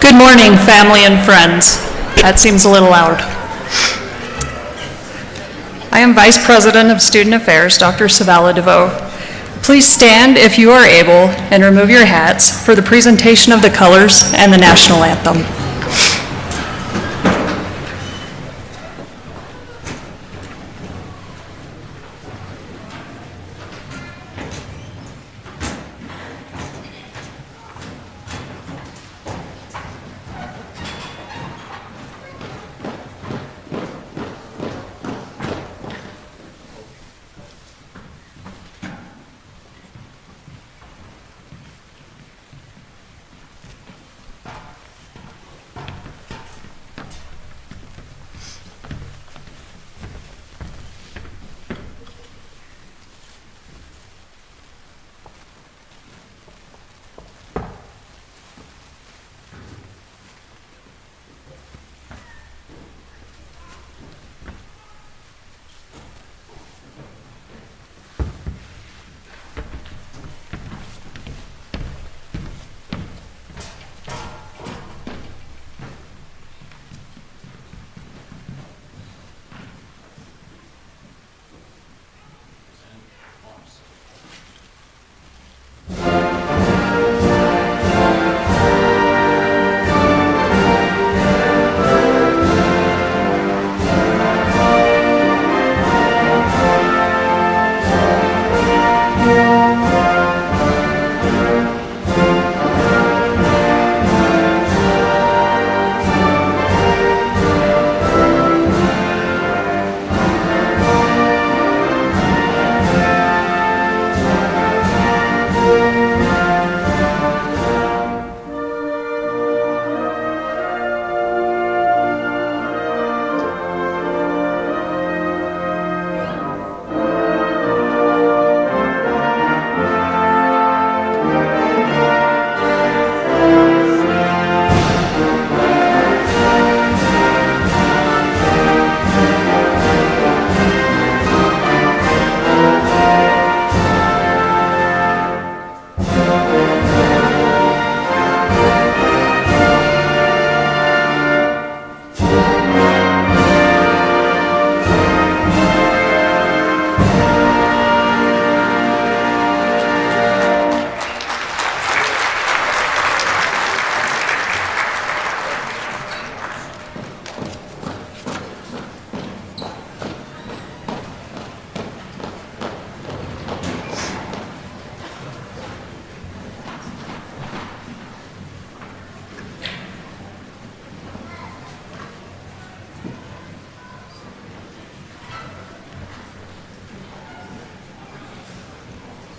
Good morning, family and friends. That seems a little loud. I am Vice President of Student Affairs, Dr. Savala DeVoe. Please stand if you are able and remove your hats for the presentation of the colors and the national anthem.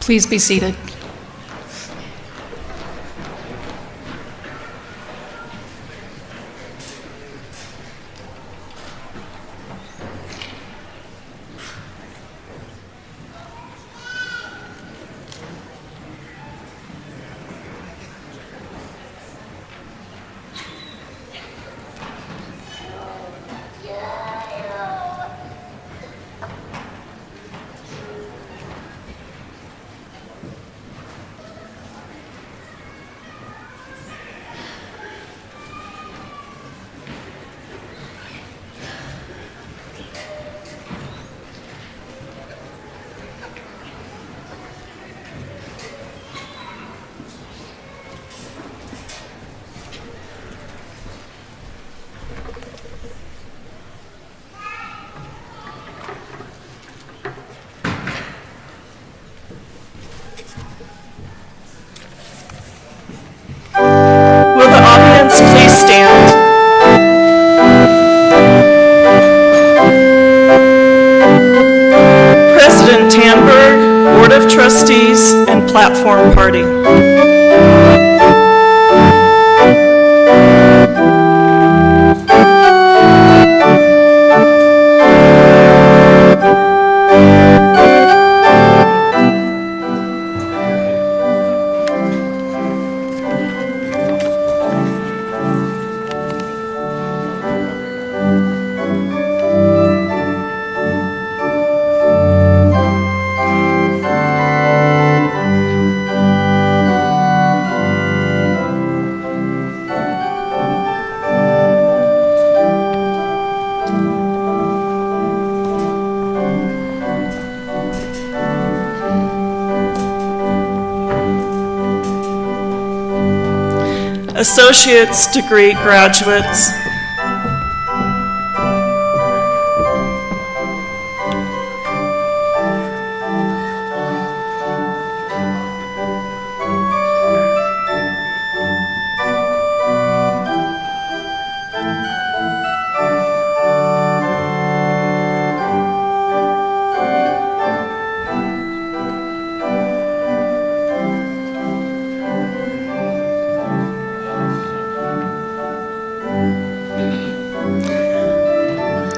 Please be seated. Trustees and Platform Party. associate's degree graduates,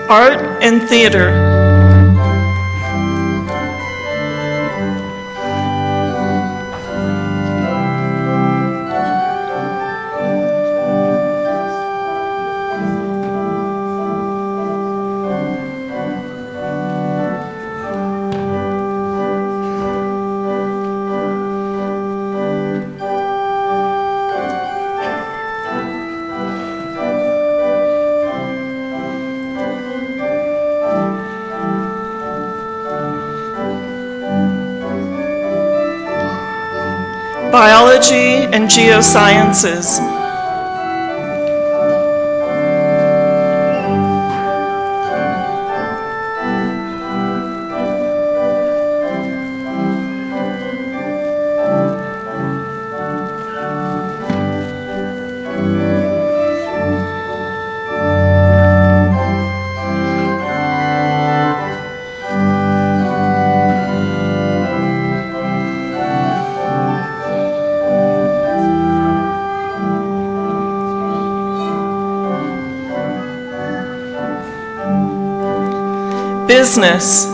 art and theater, biology and geosciences, business,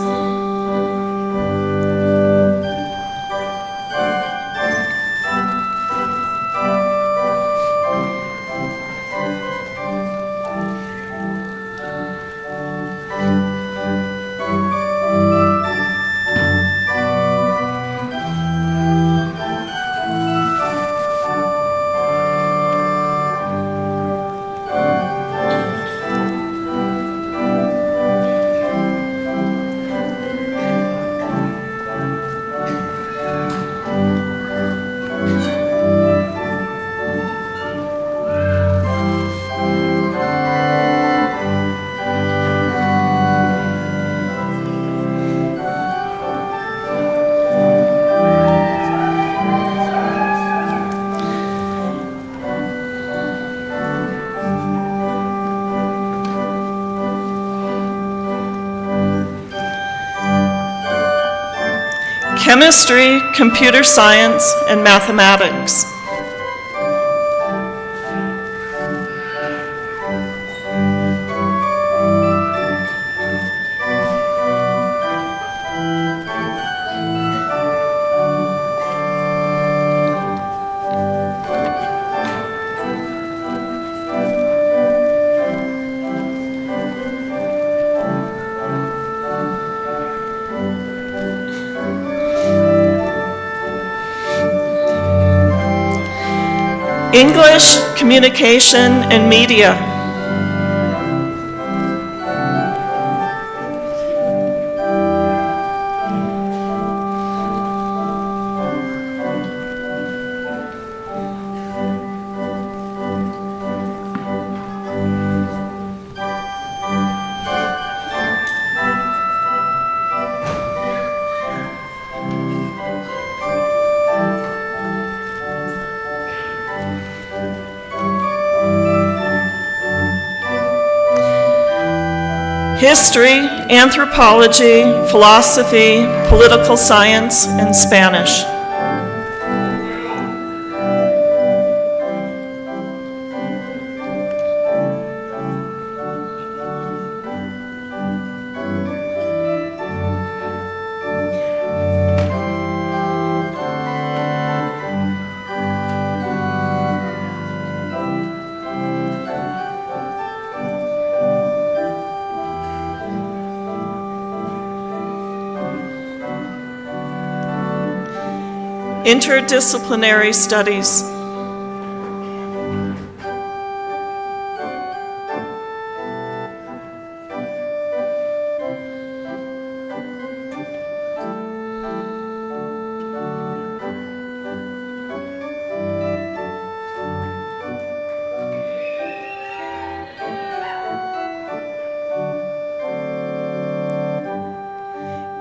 chemistry, computer science, and mathematics. English, communication, and media. History, anthropology, philosophy, political science, and Spanish. Interdisciplinary studies.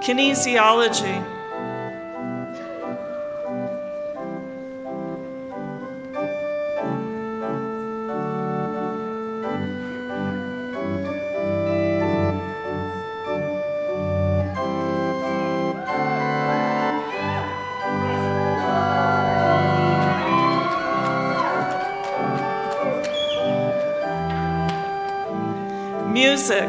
Kinesiology. Music.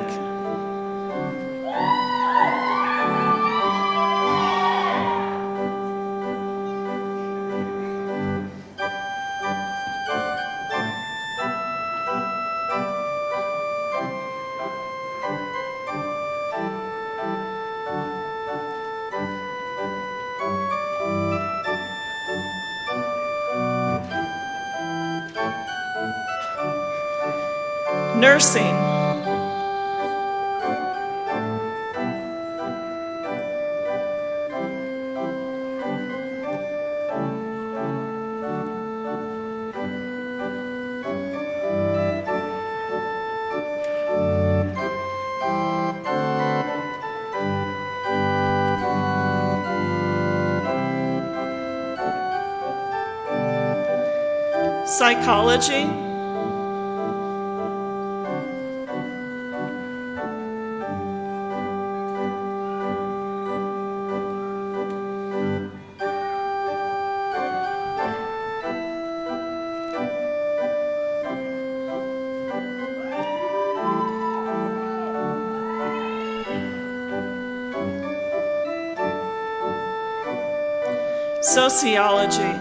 Nursing. Psychology. Sociology.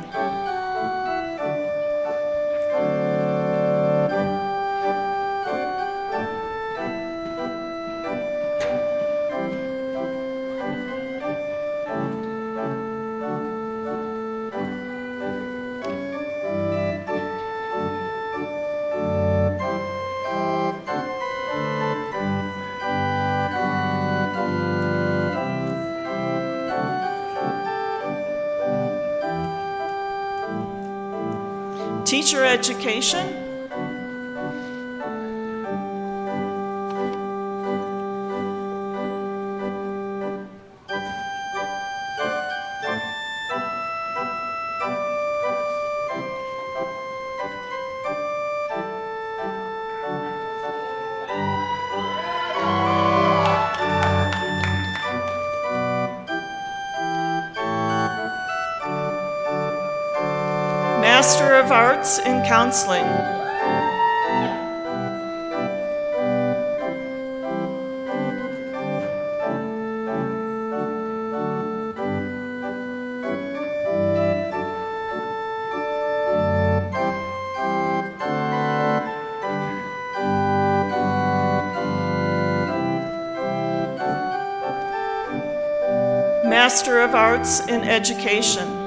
Teacher education. Master of Arts in Counseling. Master of Arts in Education.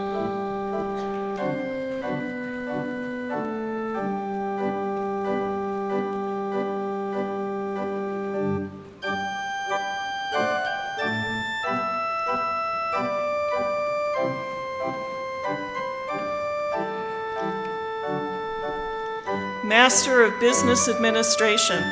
Master of Business Administration.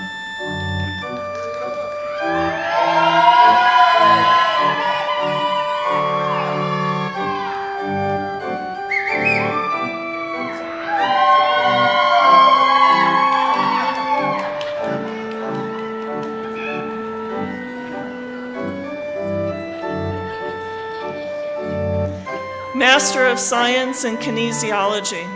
Master of Science in Kinesiology.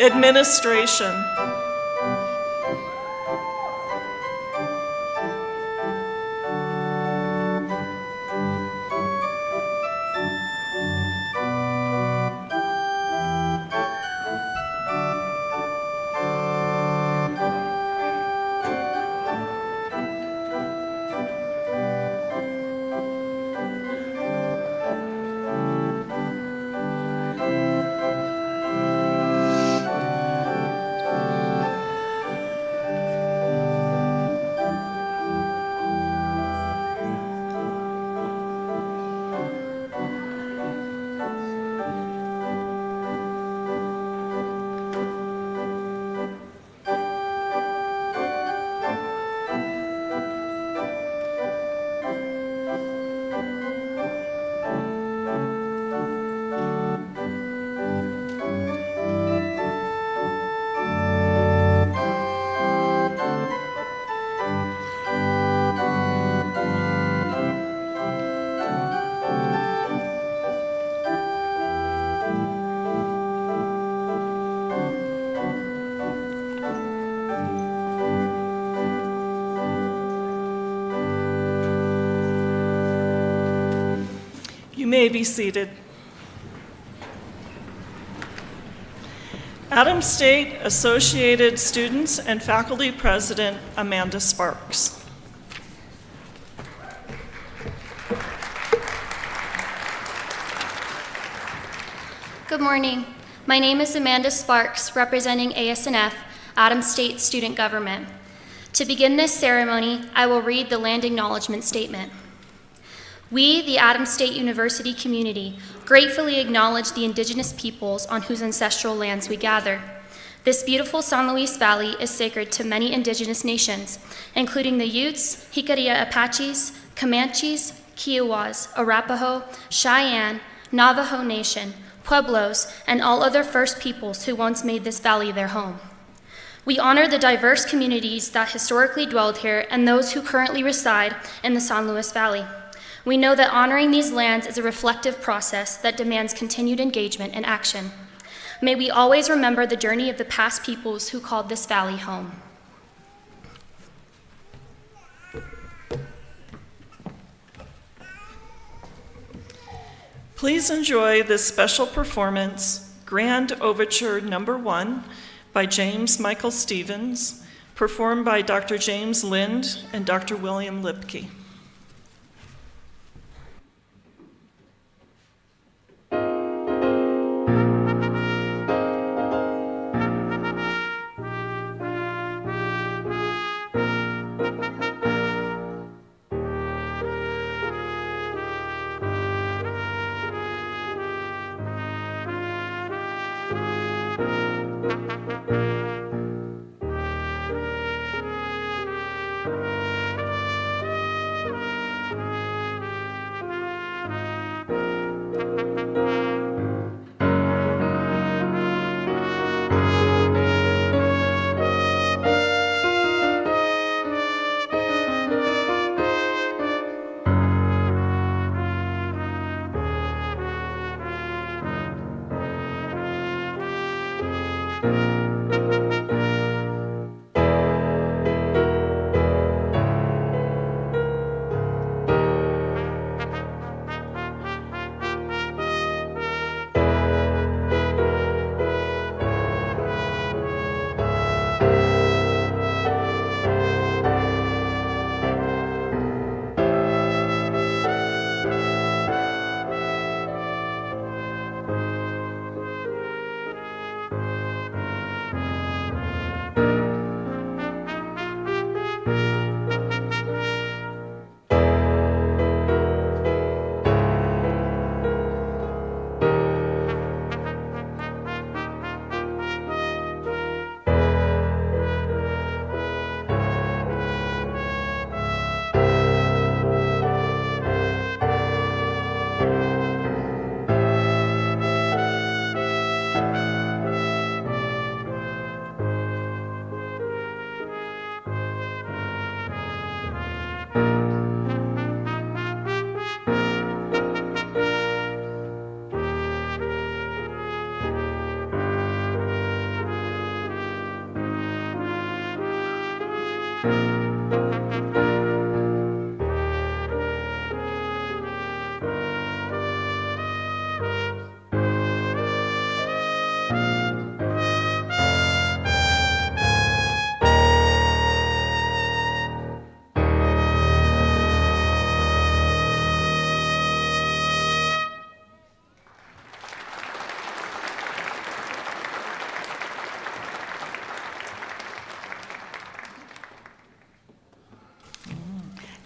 Administration. may be seated. Adams State Associated Students and Faculty President Amanda Sparks. Good morning. My name is Amanda Sparks, representing ASNF, Adams State Student Government. To begin this ceremony, I will read the land acknowledgement statement. We, the Adams State University community, gratefully acknowledge the indigenous peoples on whose ancestral lands we gather. This beautiful San Luis Valley is sacred to many indigenous nations, including the Utes, Jicarilla Apaches, Comanches, Kiowas, Arapaho, Cheyenne, Navajo Nation, Pueblos, and all other First Peoples who once made this valley their home. We honor the diverse communities that historically dwelled here and those who currently reside in the San Luis Valley. We know that honoring these lands is a reflective process that demands continued engagement and action. May we always remember the journey of the past peoples who called this valley home. Please enjoy this special performance, Grand Overture No. 1 by James Michael Stevens, performed by Dr. James Lind and Dr. William Lipke.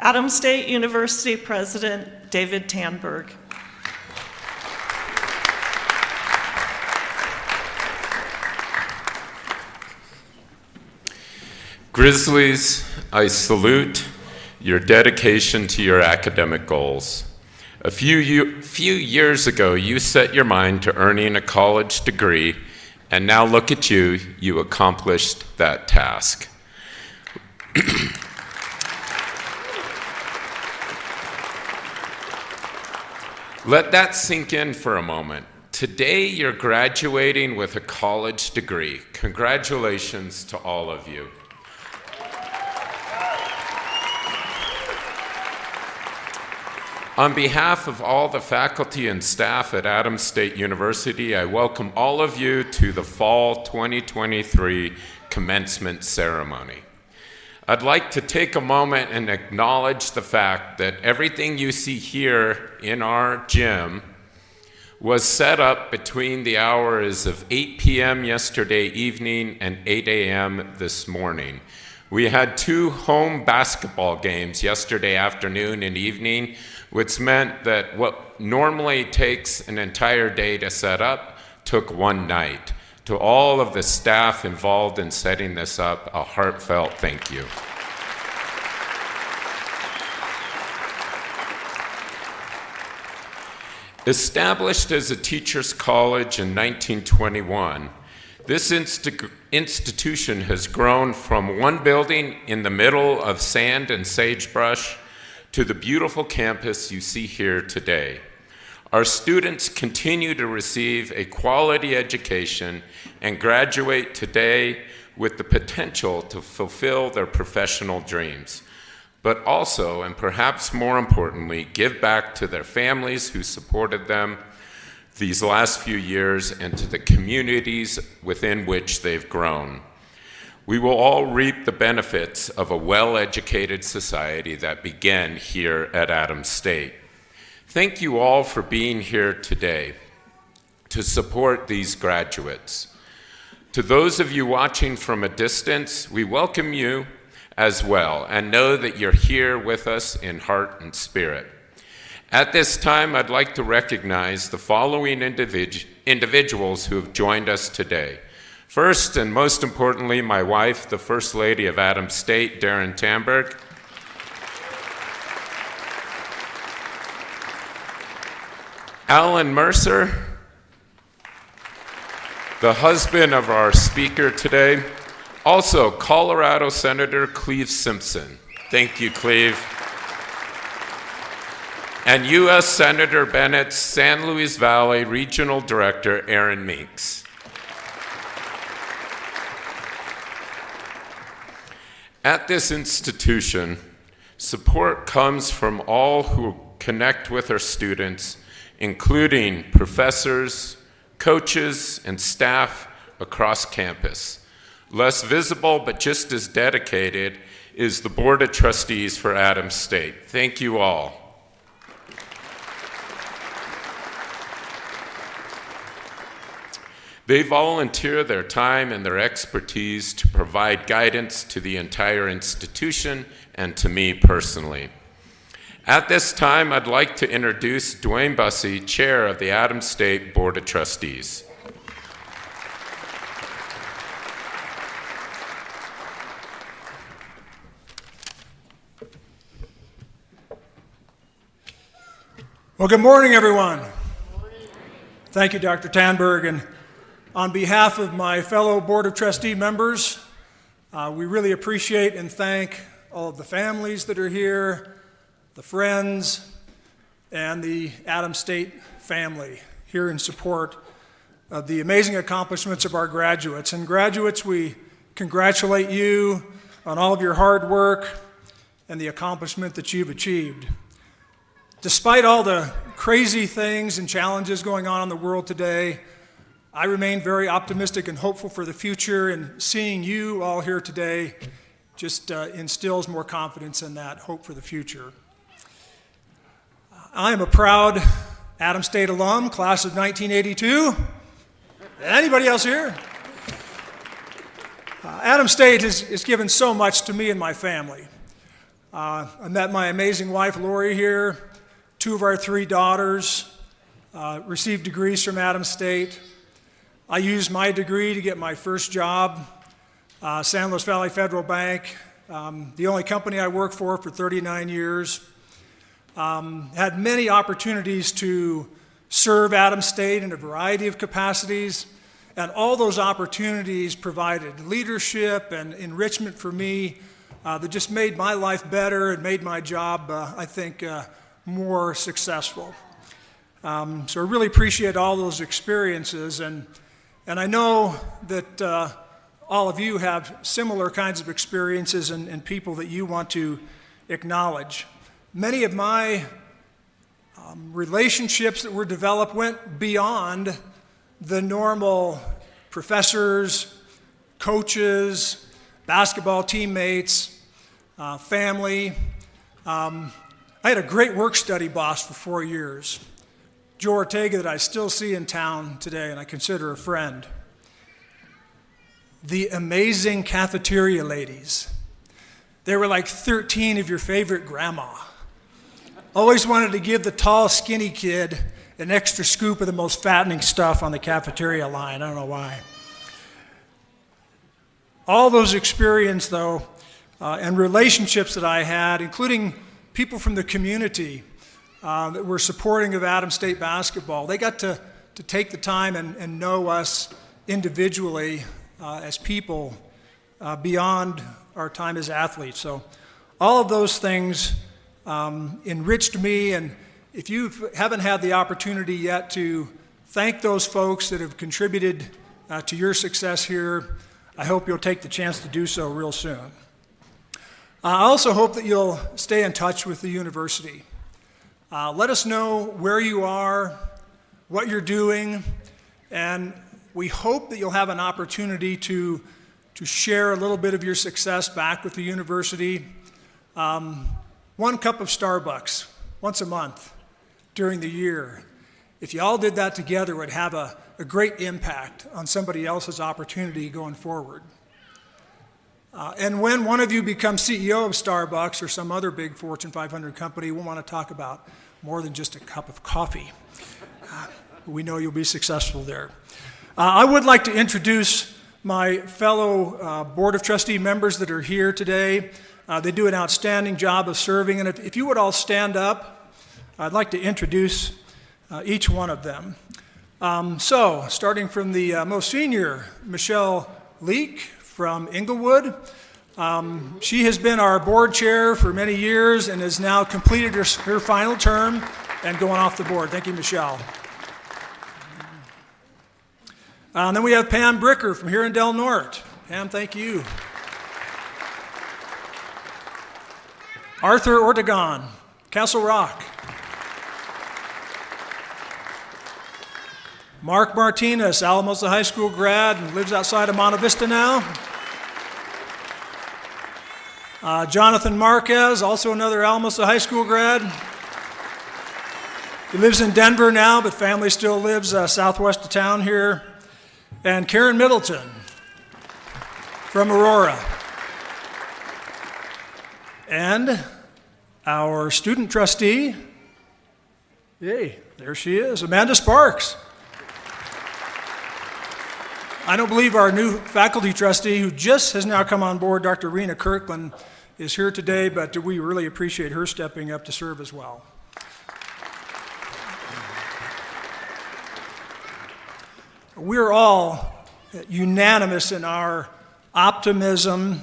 Adams State University President David Tanberg. Grizzlies, I salute your dedication to your academic goals. A few years ago, you set your mind to earning a college degree, and now look at you, you accomplished that task. Let that sink in for a moment. Today, you're graduating with a college degree. Congratulations to all of you. On behalf of all the faculty and staff at Adams State University, I welcome all of you to the Fall 2023 Commencement Ceremony. I'd like to take a moment and acknowledge the fact that everything you see here in our gym was set up between the hours of 8 p.m. yesterday evening and 8 a.m. this morning. We had 2 home basketball games yesterday afternoon and evening, which meant that what normally takes an entire day to set up took one night. To all of the staff involved in setting this up, a heartfelt thank you. Established as a teacher's college in 1921, this institution has grown from one building in the middle of sand and sagebrush to the beautiful campus you see here today. Our students continue to receive a quality education and graduate today with the potential to fulfill their professional dreams, but also, and perhaps more importantly, give back to their families who supported them these last few years and to the communities within which they've grown. We will all reap the benefits of a well-educated society that began here at Adams State. Thank you all for being here today to support these graduates. To those of you watching from a distance, we welcome you as well and know that you're here with us in heart and spirit. At this time, I'd like to recognize the following individuals who have joined us today. First, and most importantly, my wife, the First Lady of Adams State, Darren Tamberg. Alan Mercer, the husband of our speaker today. Also, Colorado Senator Cleve Simpson. Thank you, Cleve. And U.S. Senator Bennett's San Luis Valley Regional Director, Aaron Meeks. At this institution, support comes from all who connect with our students, including professors, coaches, and staff across campus. Less visible, but just as dedicated, is the Board of Trustees for Adams State. Thank you all. They volunteer their time and their expertise to provide guidance to the entire institution and to me personally. At this time, I'd like to introduce Dwayne Bussey, Chair of the Adams State Board of Trustees. Well, good morning, everyone. Thank you, Dr. Tanberg. And on behalf of my fellow Board of Trustee members, we really appreciate and thank all of the families that are here, the friends, and the Adams State family here in support of the amazing accomplishments of our graduates. And graduates, we congratulate you on all of your hard work and the accomplishment that you've achieved. Despite all the crazy things and challenges going on in the world today, I remain very optimistic and hopeful for the future, and seeing you all here today just instills more confidence in that hope for the future. I am a proud Adams State alum, class of 1982. Anybody else here? Adams State has given so much to me and my family. I met my amazing wife, Lori, here. 2 of our 3 daughters received degrees from Adams State. I used my degree to get my first job, San Luis Valley Federal Bank, the only company I worked for 39 years. Had many opportunities to serve Adams State in a variety of capacities, and all those opportunities provided leadership and enrichment for me that just made my life better and made my job, I think, more successful. So I really appreciate all those experiences, and I know that all of you have similar kinds of experiences and people that you want to acknowledge. Many of my Relationships that were developed went beyond the normal professors, coaches, basketball teammates, family. I had a great work study boss for 4 years, Joe Ortega, that I still see in town today and I consider a friend. The amazing cafeteria ladies. They were like 13 of your favorite grandma. Always wanted to give the tall, skinny kid an extra scoop of the most fattening stuff on the cafeteria line. I don't know why. All those experiences, though, and relationships that I had, including people from the community that were supporting of Adams State basketball, they got to take the time and know us individually as people beyond our time as athletes. So all of those things enriched me, and if you haven't had the opportunity yet to thank those folks that have contributed to your success here, I hope you'll take the chance to do so real soon. I also hope that you'll stay in touch with the university. Let us know where you are, what you're doing, and we hope that you'll have an opportunity to share a little bit of your success back with the university. 1 cup of Starbucks once a month during the year. If you all did that together, it would have a great impact on somebody else's opportunity going forward. And when one of you becomes CEO of Starbucks or some other big Fortune 500 company, we'll want to talk about more than just a cup of coffee. We know you'll be successful there. I would like to introduce my fellow Board of Trustee members that are here today. They do an outstanding job of serving, and if you would all stand up, I'd like to introduce each one of them. So, starting from the most senior, Michelle Leake from Inglewood. She has been our board chair for many years and has now completed her final term and going off the board. Thank you, Michelle. And then we have Pam Bricker from here in Del Norte. Pam, thank you. Arthur Ortegon, Castle Rock. Mark Martinez, Alamosa High School grad, and lives outside of Monte Vista now. Jonathan Marquez, also another Alamosa High School grad. He lives in Denver now, but family still lives southwest of town here. And Karen Middleton from Aurora. And our student trustee, yay, there she is, Amanda Sparks. I don't believe our new faculty trustee, who just has now come on board, Dr. Rena Kirkland, is here today, but we really appreciate her stepping up to serve as well. We're all unanimous in our optimism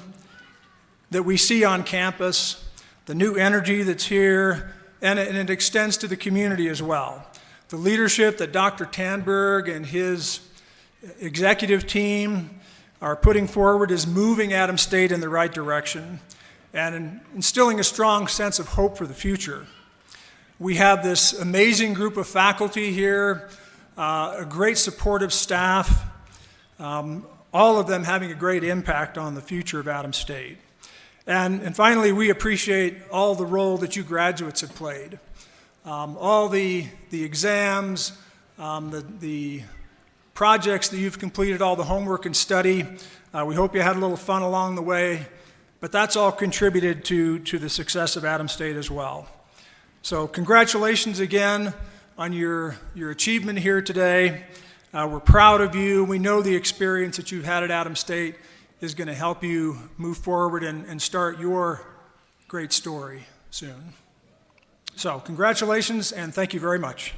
that we see on campus, the new energy that's here, and it extends to the community as well. The leadership that Dr. Tanberg and his executive team are putting forward is moving Adams State in the right direction and instilling a strong sense of hope for the future. We have this amazing group of faculty here, a great supportive staff, all of them having a great impact on the future of Adams State. And finally, we appreciate all the role that you graduates have played. All the exams, the projects that you've completed, all the homework and study. We hope you had a little fun along the way, but that's all contributed to the success of Adams State as well. So congratulations again on your achievement here today. We're proud of you. We know the experience that you've had at Adams State is going to help you move forward and start your great story soon. So congratulations and thank you very much.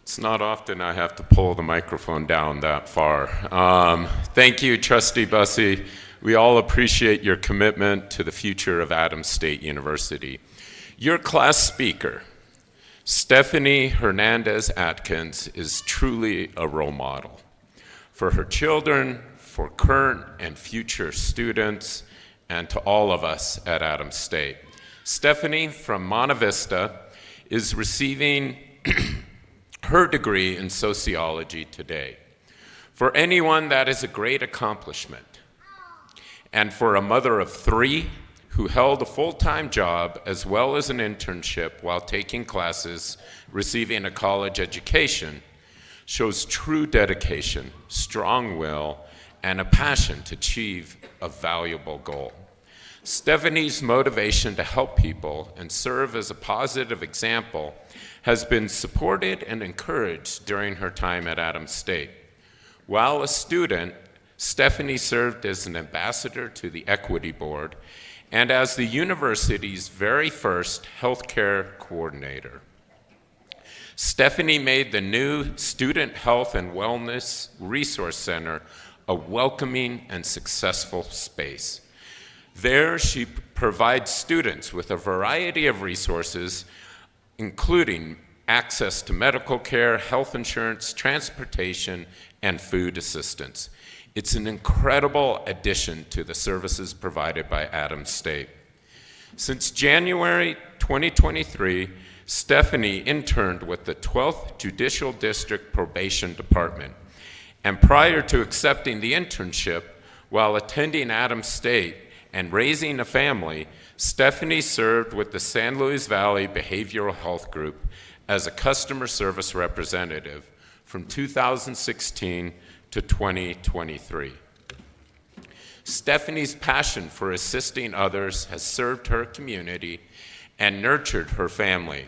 It's not often I have to pull the microphone down that far. Thank you, Trustee Bussey. We all appreciate your commitment to the future of Adams State University. Your class speaker, Stephanie Hernandez Atkins, is truly a role model for her children, for current and future students and to all of us at Adams State. Stephanie from Monte Vista is receiving her degree in sociology today. For anyone, that is a great accomplishment. And for a mother of 3 who held a full-time job as well as an internship while taking classes, receiving a college education, shows true dedication, strong will, and a passion to achieve a valuable goal. Stephanie's motivation to help people and serve as a positive example has been supported and encouraged during her time at Adams State. While a student, Stephanie served as an ambassador to the Equity Board and as the university's very first healthcare coordinator. Stephanie made the new Student Health and Wellness Resource Center a welcoming and successful space. There, she provides students with a variety of resources, including access to medical care, health insurance, transportation, and food assistance. It's an incredible addition to the services provided by Adams State. Since January 2023, Stephanie interned with the 12th Judicial District Probation Department. And prior to accepting the internship, while attending Adams State and raising a family, Stephanie served with the San Luis Valley Behavioral Health Group as a customer service representative from 2016 to 2023. Stephanie's passion for assisting others has served her community and nurtured her family.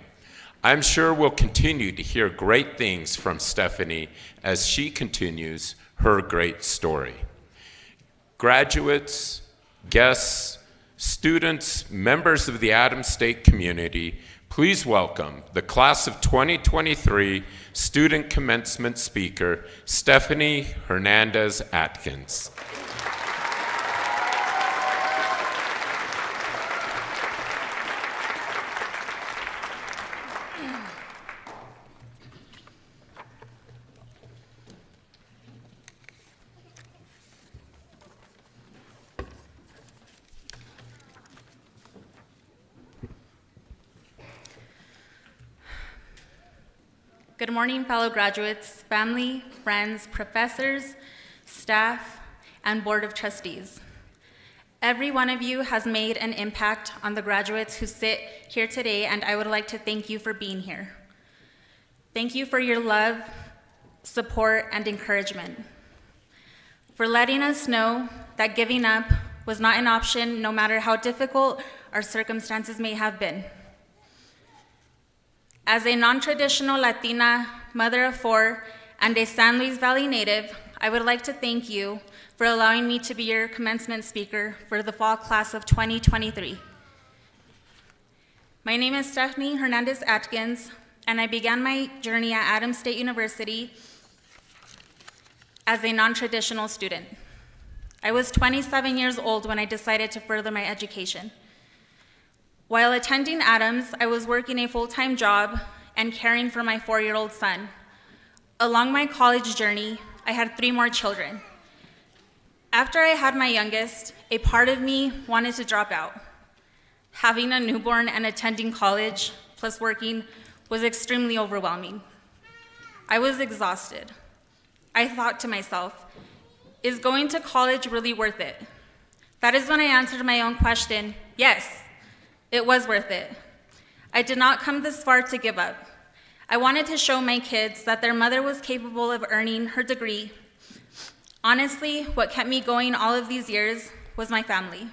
I'm sure we'll continue to hear great things from Stephanie as she continues her great story. Graduates, guests, students, members of the Adams State community, please welcome the class of 2023 student commencement speaker, Stephanie Hernandez Atkins. Good morning, fellow graduates, family, friends, professors, staff, and Board of Trustees. Every one of you has made an impact on the graduates who sit here today, and I would like to thank you for being here. Thank you for your love, support, and encouragement. For letting us know that giving up was not an option no matter how difficult our circumstances may have been. As a non-traditional Latina, mother of 4, and a San Luis Valley native, I would like to thank you for allowing me to be your commencement speaker for the fall class of 2023. My name is Stephanie Hernandez Atkins, and I began my journey at Adams State University as a non-traditional student. I was 27 years old when I decided to further my education. While attending Adams, I was working a full-time job and caring for my 4-year-old son. Along my college journey, I had 3 more children. After I had my youngest, a part of me wanted to drop out. Having a newborn and attending college, plus working, was extremely overwhelming. I was exhausted. I thought to myself, is going to college really worth it? That is when I answered my own question, yes. It was worth it. I did not come this far to give up. I wanted to show my kids that their mother was capable of earning her degree. Honestly, what kept me going all of these years was my family.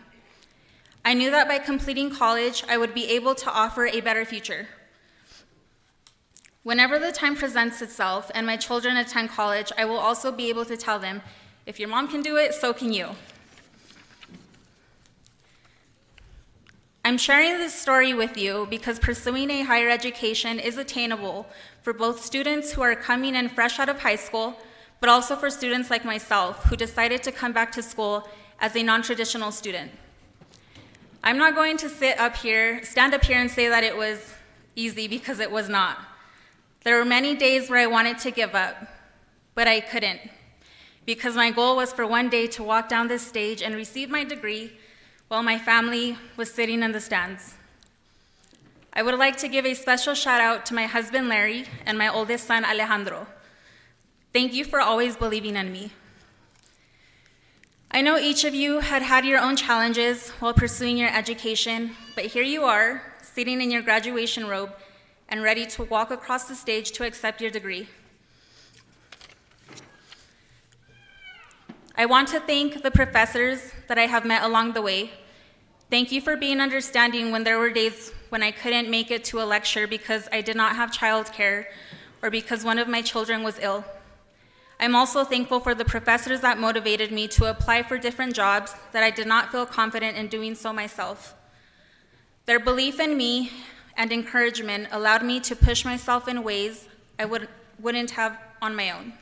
I knew that by completing college, I would be able to offer a better future. Whenever the time presents itself and my children attend college, I will also be able to tell them, if your mom can do it, so can you. I'm sharing this story with you because pursuing a higher education is attainable for both students who are coming in fresh out of high school, but also for students like myself who decided to come back to school as a non-traditional student. I'm not going to stand up here and say that it was easy because it was not. There were many days where I wanted to give up, but I couldn't, because my goal was for one day to walk down this stage and receive my degree while my family was sitting in the stands. I would like to give a special shout out to my husband Larry and my oldest son Alejandro. Thank you for always believing in me. I know each of you had your own challenges while pursuing your education, but here you are, sitting in your graduation robe and ready to walk across the stage to accept your degree. I want to thank the professors that I have met along the way. Thank you for being understanding when there were days when I couldn't make it to a lecture because I did not have childcare or because one of my children was ill. I'm also thankful for the professors that motivated me to apply for different jobs that I did not feel confident in doing so myself. Their belief in me and encouragement allowed me to push myself in ways I wouldn't have on my own.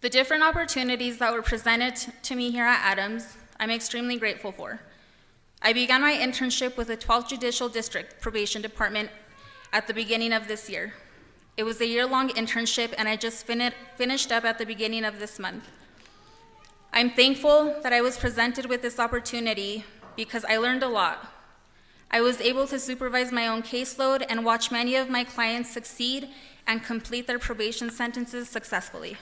The different opportunities that were presented to me here at Adams, I'm extremely grateful for. I began my internship with the 12th Judicial District Probation Department at the beginning of this year. It was a year-long internship, and I just finished up at the beginning of this month. I'm thankful that I was presented with this opportunity because I learned a lot. I was able to supervise my own caseload and watch many of my clients succeed and complete their probation sentences successfully.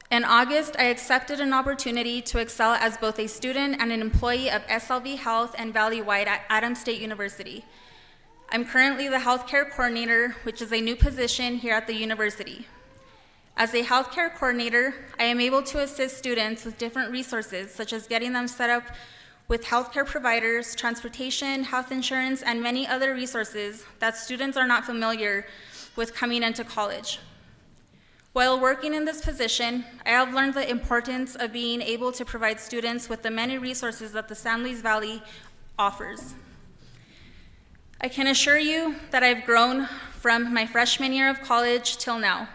In August, I accepted an opportunity to excel as both a student and an employee of SLV Health and Valley-wide at Adams State University. I'm currently the healthcare coordinator, which is a new position here at the university. As a healthcare coordinator, I am able to assist students with different resources, such as getting them set up with healthcare providers, transportation, health insurance, and many other resources that students are not familiar with coming into college. While working in this position, I have learned the importance of being able to provide students with the many resources that the San Luis Valley offers. I can assure you that I've grown from my freshman year of college till now.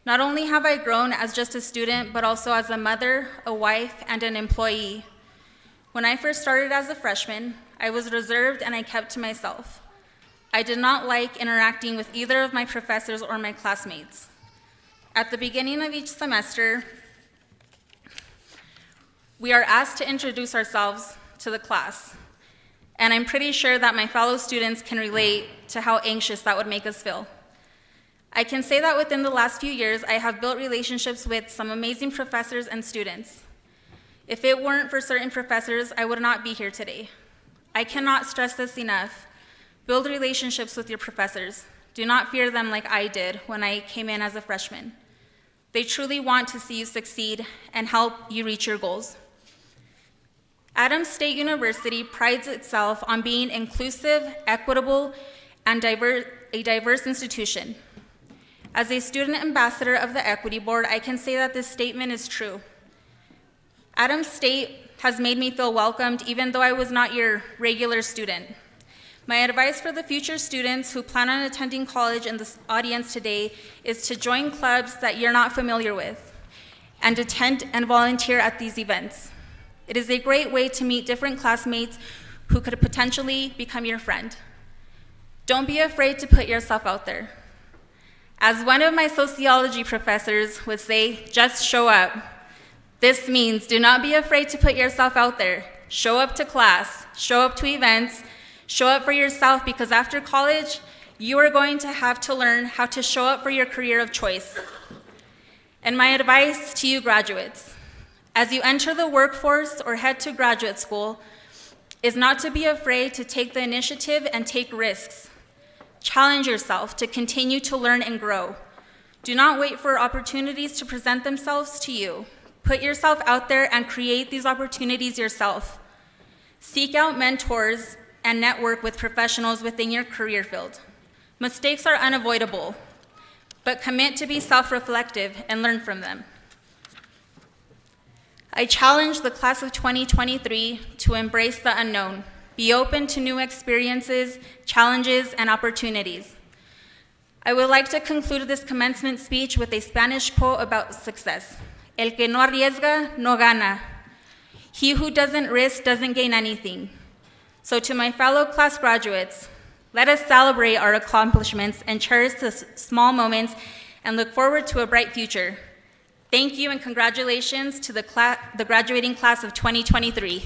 Not only have I grown as just a student, but also as a mother, a wife, and an employee. When I first started as a freshman, I was reserved and I kept to myself. I did not like interacting with either of my professors or my classmates. At the beginning of each semester, we are asked to introduce ourselves to the class, and I'm pretty sure that my fellow students can relate to how anxious that would make us feel. I can say that within the last few years, I have built relationships with some amazing professors and students. If it weren't for certain professors, I would not be here today. I cannot stress this enough. Build relationships with your professors. Do not fear them like I did when I came in as a freshman. They truly want to see you succeed and help you reach your goals. Adams State University prides itself on being inclusive, equitable, and a diverse institution. As a student ambassador of the Equity Board, I can say that this statement is true. Adams State has made me feel welcomed even though I was not your regular student. My advice for the future students who plan on attending college in this audience today is to join clubs that you're not familiar with and attend and volunteer at these events. It is a great way to meet different classmates who could potentially become your friend. Don't be afraid to put yourself out there. As one of my sociology professors would say, just show up. This means do not be afraid to put yourself out there. Show up to class, show up to events, show up for yourself, because after college, you are going to have to learn how to show up for your career of choice. And my advice to you graduates, as you enter the workforce or head to graduate school, is not to be afraid to take the initiative and take risks. Challenge yourself to continue to learn and grow. Do not wait for opportunities to present themselves to you. Put yourself out there and create these opportunities yourself. Seek out mentors and network with professionals within your career field. Mistakes are unavoidable, but commit to be self-reflective and learn from them. I challenge the class of 2023 to embrace the unknown, be open to new experiences, challenges, and opportunities. I would like to conclude this commencement speech with a Spanish quote about success. El que no arriesga, no gana. He who doesn't risk doesn't gain anything. So to my fellow class graduates, let us celebrate our accomplishments and cherish the small moments and look forward to a bright future. Thank you and congratulations to the graduating class of 2023.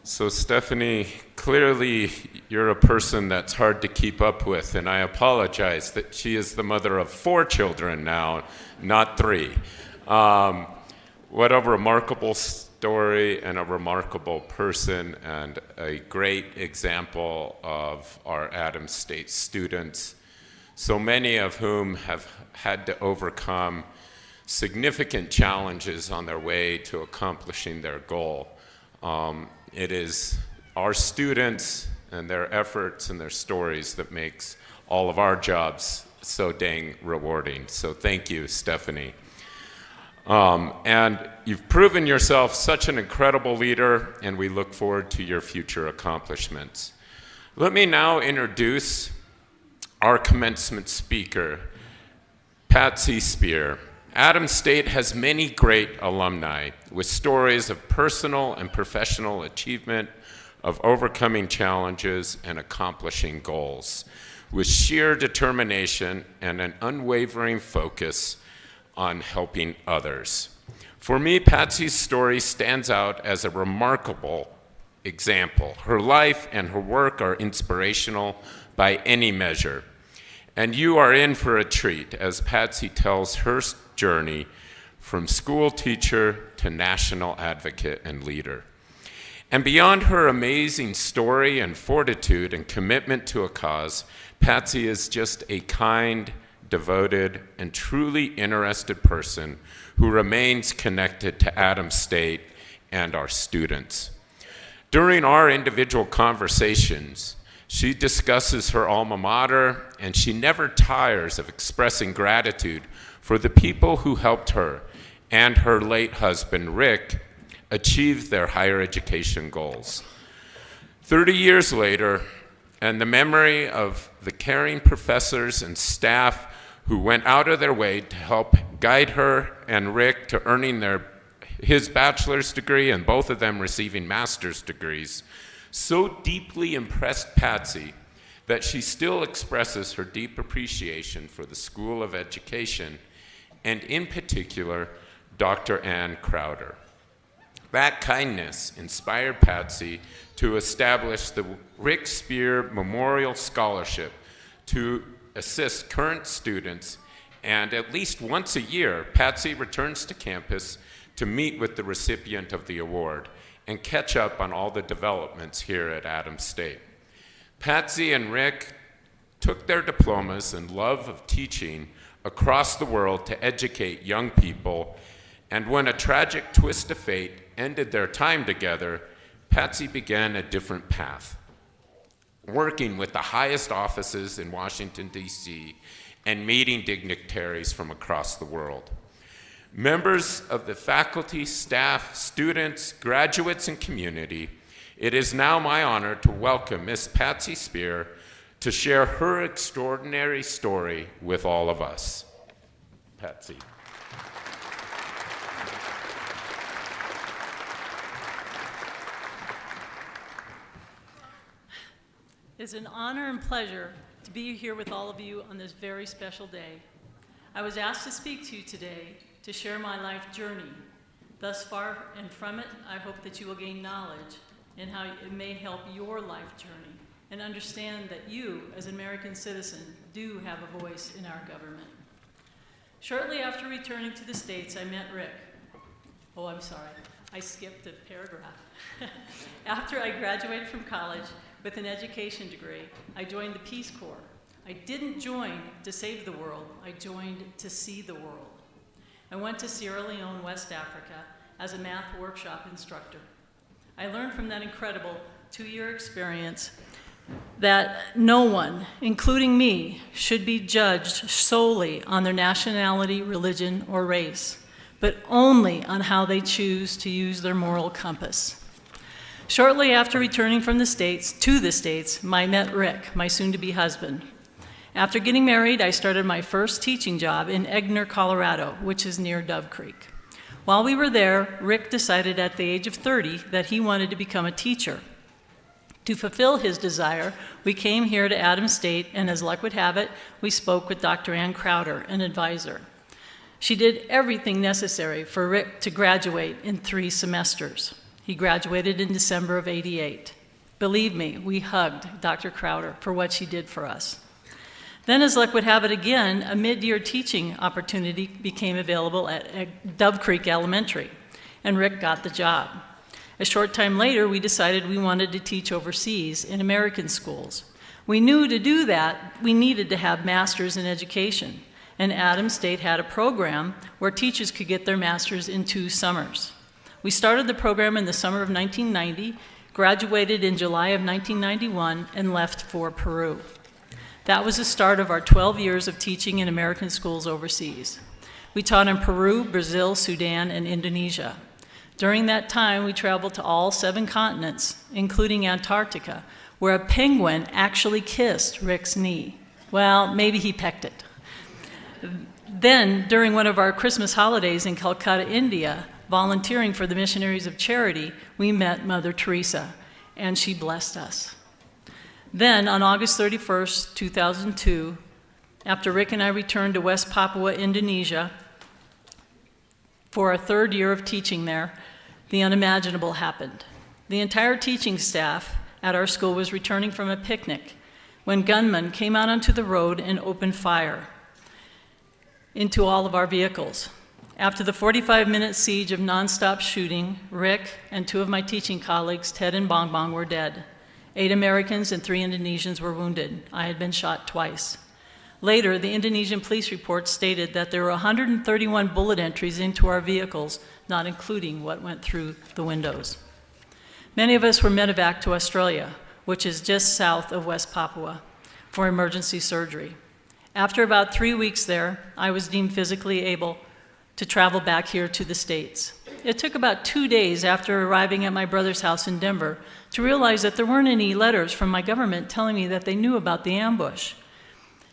So Stephanie, clearly you're a person that's hard to keep up with, and I apologize that she is the mother of 4 children now, not 3. What a remarkable story and a remarkable person and a great example of our Adams State students, so many of whom have had to overcome significant challenges on their way to accomplishing their goal. It is our students and their efforts and their stories that makes all of our jobs so dang rewarding. So thank you, Stephanie. And you've proven yourself such an incredible leader, and we look forward to your future accomplishments. Let me now introduce our commencement speaker, Plachy Spear. Adams State has many great alumni with stories of personal and professional achievement, of overcoming challenges and accomplishing goals, with sheer determination and an unwavering focus on helping others. For me, Patsy's story stands out as a remarkable example. Her life and her work are inspirational by any measure. And you are in for a treat as Patsy tells her journey from school teacher to national advocate and leader. And beyond her amazing story and fortitude and commitment to a cause, Patsy is just a kind, devoted, and truly interested person who remains connected to Adams State and our students. During our individual conversations, she discusses her alma mater, and she never tires of expressing gratitude for the people who helped her and her late husband, Rick, achieve their higher education goals. 30 years later, and the memory of the caring professors and staff who went out of their way to help guide her and Rick to earning his bachelor's degree and both of them receiving master's degrees, so deeply impressed Patsy that she still expresses her deep appreciation for the School of Education, and in particular, Dr. Ann Crowder. That kindness inspired Patsy to establish the Rick Spear Memorial Scholarship to assist current students, and at least once a year, Patsy returns to campus to meet with the recipient of the award and catch up on all the developments here at Adams State. Patsy and Rick took their diplomas and love of teaching across the world to educate young people, and when a tragic twist of fate ended their time together, Patsy began a different path, working with the highest offices in Washington, D.C., and meeting dignitaries from across the world. Members of the faculty, staff, students, graduates, and community, it is now my honor to welcome Miss Patsy Spear to share her extraordinary story with all of us. Patsy. It's an honor and pleasure to be here with all of you on this very special day. I was asked to speak to you today to share my life journey. Thus far, and from it, I hope that you will gain knowledge and how it may help your life journey and understand that you, as an American citizen, do have a voice in our government. Shortly after returning to the States, I met Rick. Oh, I'm sorry, I skipped a paragraph. After I graduated from college with an education degree, I joined the Peace Corps. I didn't join to save the world, I joined to see the world. I went to Sierra Leone, West Africa, as a math workshop instructor. I learned from that incredible 2-year experience that no one, including me, should be judged solely on their nationality, religion, or race, but only on how they choose to use their moral compass. Shortly after returning from to the States, I met Rick, my soon-to-be husband. After getting married, I started my first teaching job in Egner, Colorado, which is near Dove Creek. While we were there, Rick decided at the age of 30 that he wanted to become a teacher. To fulfill his desire, we came here to Adams State, and as luck would have it, we spoke with Dr. Ann Crowder, an advisor. She did everything necessary for Rick to graduate in 3 semesters. He graduated in December of '88. Believe me, we hugged Dr. Crowder for what she did for us. Then, as luck would have it again, a mid-year teaching opportunity became available at Dove Creek Elementary, and Rick got the job. A short time later, we decided we wanted to teach overseas in American schools. We knew to do that, we needed to have masters in education, and Adams State had a program where teachers could get their masters in 2 summers. We started the program in the summer of 1990, graduated in July of 1991, and left for Peru. That was the start of our 12 years of teaching in American schools overseas. We taught in Peru, Brazil, Sudan, and Indonesia. During that time, we traveled to all 7 continents, including Antarctica, where a penguin actually kissed Rick's knee. Well, maybe he pecked it. Then, during one of our Christmas holidays in Calcutta, India, volunteering for the Missionaries of Charity, we met Mother Teresa, and she blessed us. Then, on August 31st, 2002, after Rick and I returned to West Papua, Indonesia, for our 3rd year of teaching there, the unimaginable happened. The entire teaching staff at our school was returning from a picnic when gunmen came out onto the road and opened fire into all of our vehicles. After the 45-minute siege of nonstop shooting, Rick and 2 of my teaching colleagues, Ted and Bong Bong, were dead. 8 Americans and 3 Indonesians were wounded. I had been shot twice. Later, the Indonesian police report stated that there were 131 bullet entries into our vehicles, not including what went through the windows. Many of us were medevaced to Australia, which is just south of West Papua, for emergency surgery. After about 3 weeks there, I was deemed physically able to travel back here to the States. It took about 2 days after arriving at my brother's house in Denver to realize that there weren't any letters from my government telling me that they knew about the ambush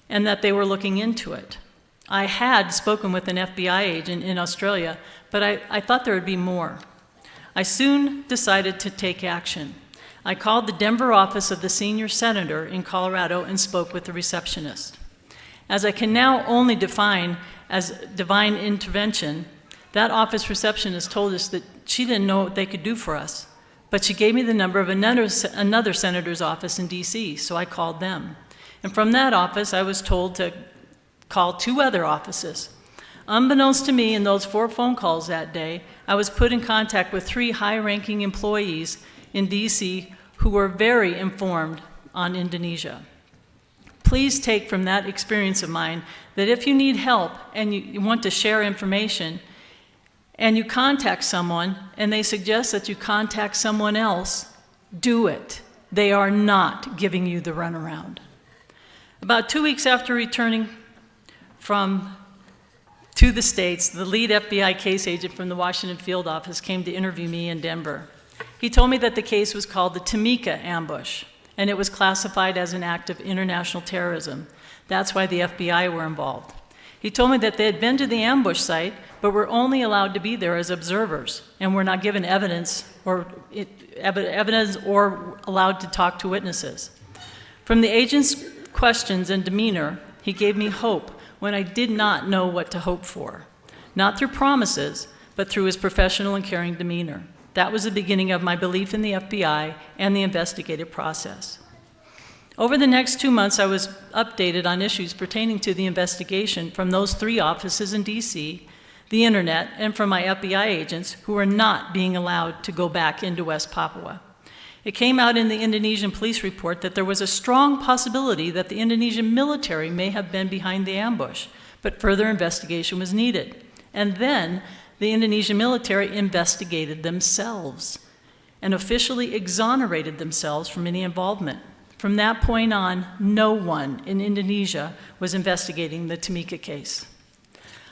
and that they were looking into it. I had spoken with an FBI agent in Australia, but I thought there would be more. I soon decided to take action. I called the Denver office of the senior senator in Colorado and spoke with the receptionist. As I can now only define as divine intervention, that office receptionist told us that she didn't know what they could do for us, but she gave me the number of another senator's office in DC, so I called them. And from that office, I was told to call 2 other offices. Unbeknownst to me, in those 4 phone calls that day, I was put in contact with 3 high-ranking employees in DC who were very informed on Indonesia. Please take from that experience of mine that if you need help and you want to share information and you contact someone and they suggest that you contact someone else, do it. They are not giving you the runaround. About 2 weeks after returning to the States, the lead FBI case agent from the Washington field office came to interview me in Denver. He told me that the case was called the Tamika ambush, and it was classified as an act of international terrorism. That's why the FBI were involved. He told me that they had been to the ambush site, but were only allowed to be there as observers, and were not given evidence or allowed to talk to witnesses. From the agent's questions and demeanor, he gave me hope when I did not know what to hope for. Not through promises, but through his professional and caring demeanor. That was the beginning of my belief in the FBI and the investigative process. Over the next 2 months, I was updated on issues pertaining to the investigation from those 3 offices in DC, the internet, and from my FBI agents who were not being allowed to go back into West Papua. It came out in the Indonesian police report that there was a strong possibility that the Indonesian military may have been behind the ambush, but further investigation was needed. And then the Indonesian military investigated themselves and officially exonerated themselves from any involvement. From that point on, no one in Indonesia was investigating the Tamika case.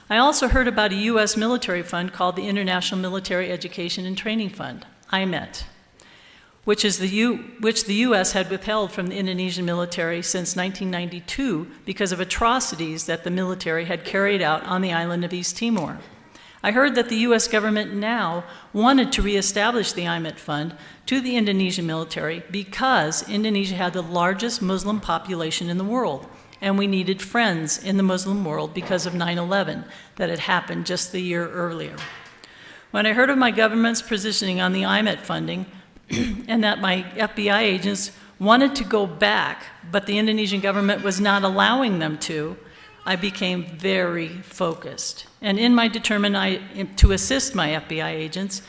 I also heard about a U.S. military fund called the International Military Education and Training Fund, IMET, which the U.S. had withheld from the Indonesian military since 1992 because of atrocities that the military had carried out on the island of East Timor. I heard that the U.S. government now wanted to reestablish the IMET fund to the Indonesian military because Indonesia had the largest Muslim population in the world, and we needed friends in the Muslim world because of 9/11 that had happened just the year earlier. When I heard of my government's positioning on the IMET funding and that my FBI agents wanted to go back, but the Indonesian government was not allowing them to, I became very focused. And in my determination to assist my FBI agents,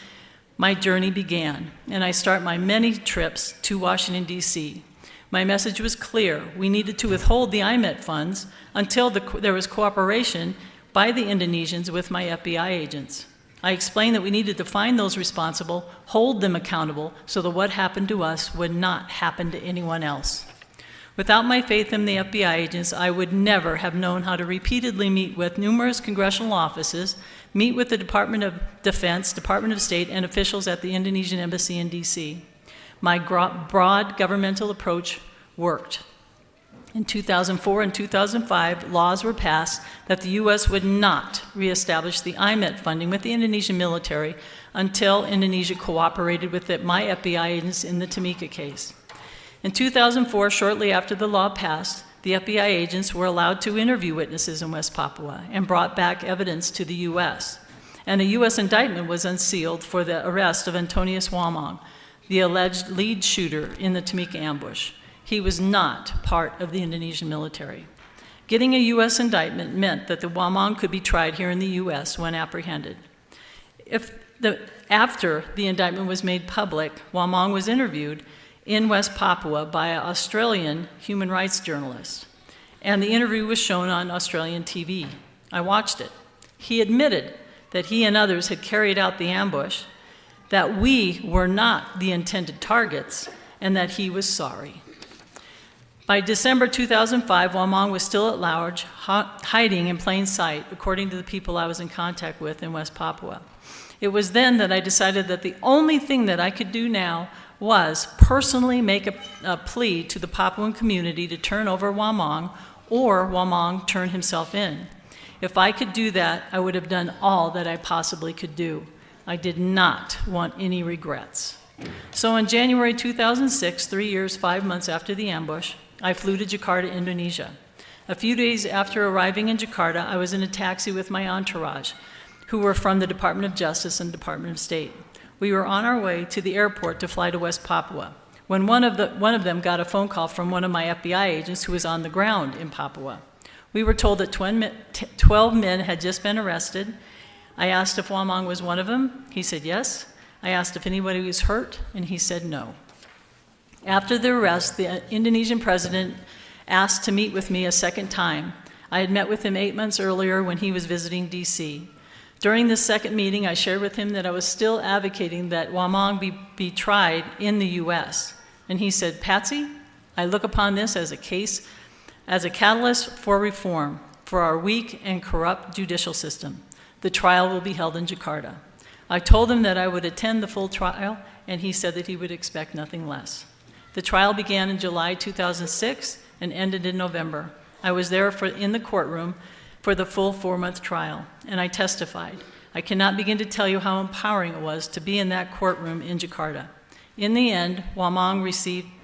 my journey began, and I start my many trips to Washington, D.C. My message was clear. We needed to withhold the IMET funds until there was cooperation by the Indonesians with my FBI agents. I explained that we needed to find those responsible, hold them accountable, so that what happened to us would not happen to anyone else. Without my faith in the FBI agents, I would never have known how to repeatedly meet with numerous congressional offices, meet with the Department of Defense, Department of State, and officials at the Indonesian Embassy in D.C. My broad governmental approach worked. In 2004 and 2005, laws were passed that the U.S. would not reestablish the IMET funding with the Indonesian military until Indonesia cooperated with my FBI agents in the Timika case. In 2004, shortly after the law passed, the FBI agents were allowed to interview witnesses in West Papua and brought back evidence to the U.S. And a U.S. indictment was unsealed for the arrest of Antonius Wamong, the alleged lead shooter in the Timika ambush. He was not part of the Indonesian military. Getting a U.S. indictment meant that the Wamong could be tried here in the U.S. when apprehended. After the indictment was made public, Wamong was interviewed in West Papua by an Australian human rights journalist, and the interview was shown on Australian TV. I watched it. He admitted that he and others had carried out the ambush, that we were not the intended targets, and that he was sorry. By December 2005, Wamong was still at large, hiding in plain sight, according to the people I was in contact with in West Papua. It was then that I decided that the only thing that I could do now was personally make a plea to the Papuan community to turn over Wamong, or Wamong turn himself in. If I could do that, I would have done all that I possibly could do. I did not want any regrets. So in January 2006, 3 years, 5 months after the ambush, I flew to Jakarta, Indonesia. A few days after arriving in Jakarta, I was in a taxi with my entourage, who were from the Department of Justice and Department of State. We were on our way to the airport to fly to West Papua, when one of them got a phone call from one of my FBI agents who was on the ground in Papua. We were told that 12 men had just been arrested. I asked if Wamong was one of them. He said yes. I asked if anybody was hurt, and he said no. After the arrest, the Indonesian president asked to meet with me a second time. I had met with him 8 months earlier when he was visiting D.C. During this second meeting, I shared with him that I was still advocating that Wamong be tried in the U.S. And he said, "Patsy, I look upon this as a catalyst for reform for our weak and corrupt judicial system. The trial will be held in Jakarta." I told him that I would attend the full trial, and he said that he would expect nothing less. The trial began in July 2006 and ended in November. I was there in the courtroom for the full 4-month trial, and I testified. I cannot begin to tell you how empowering it was to be in that courtroom in Jakarta. In the end, Wamong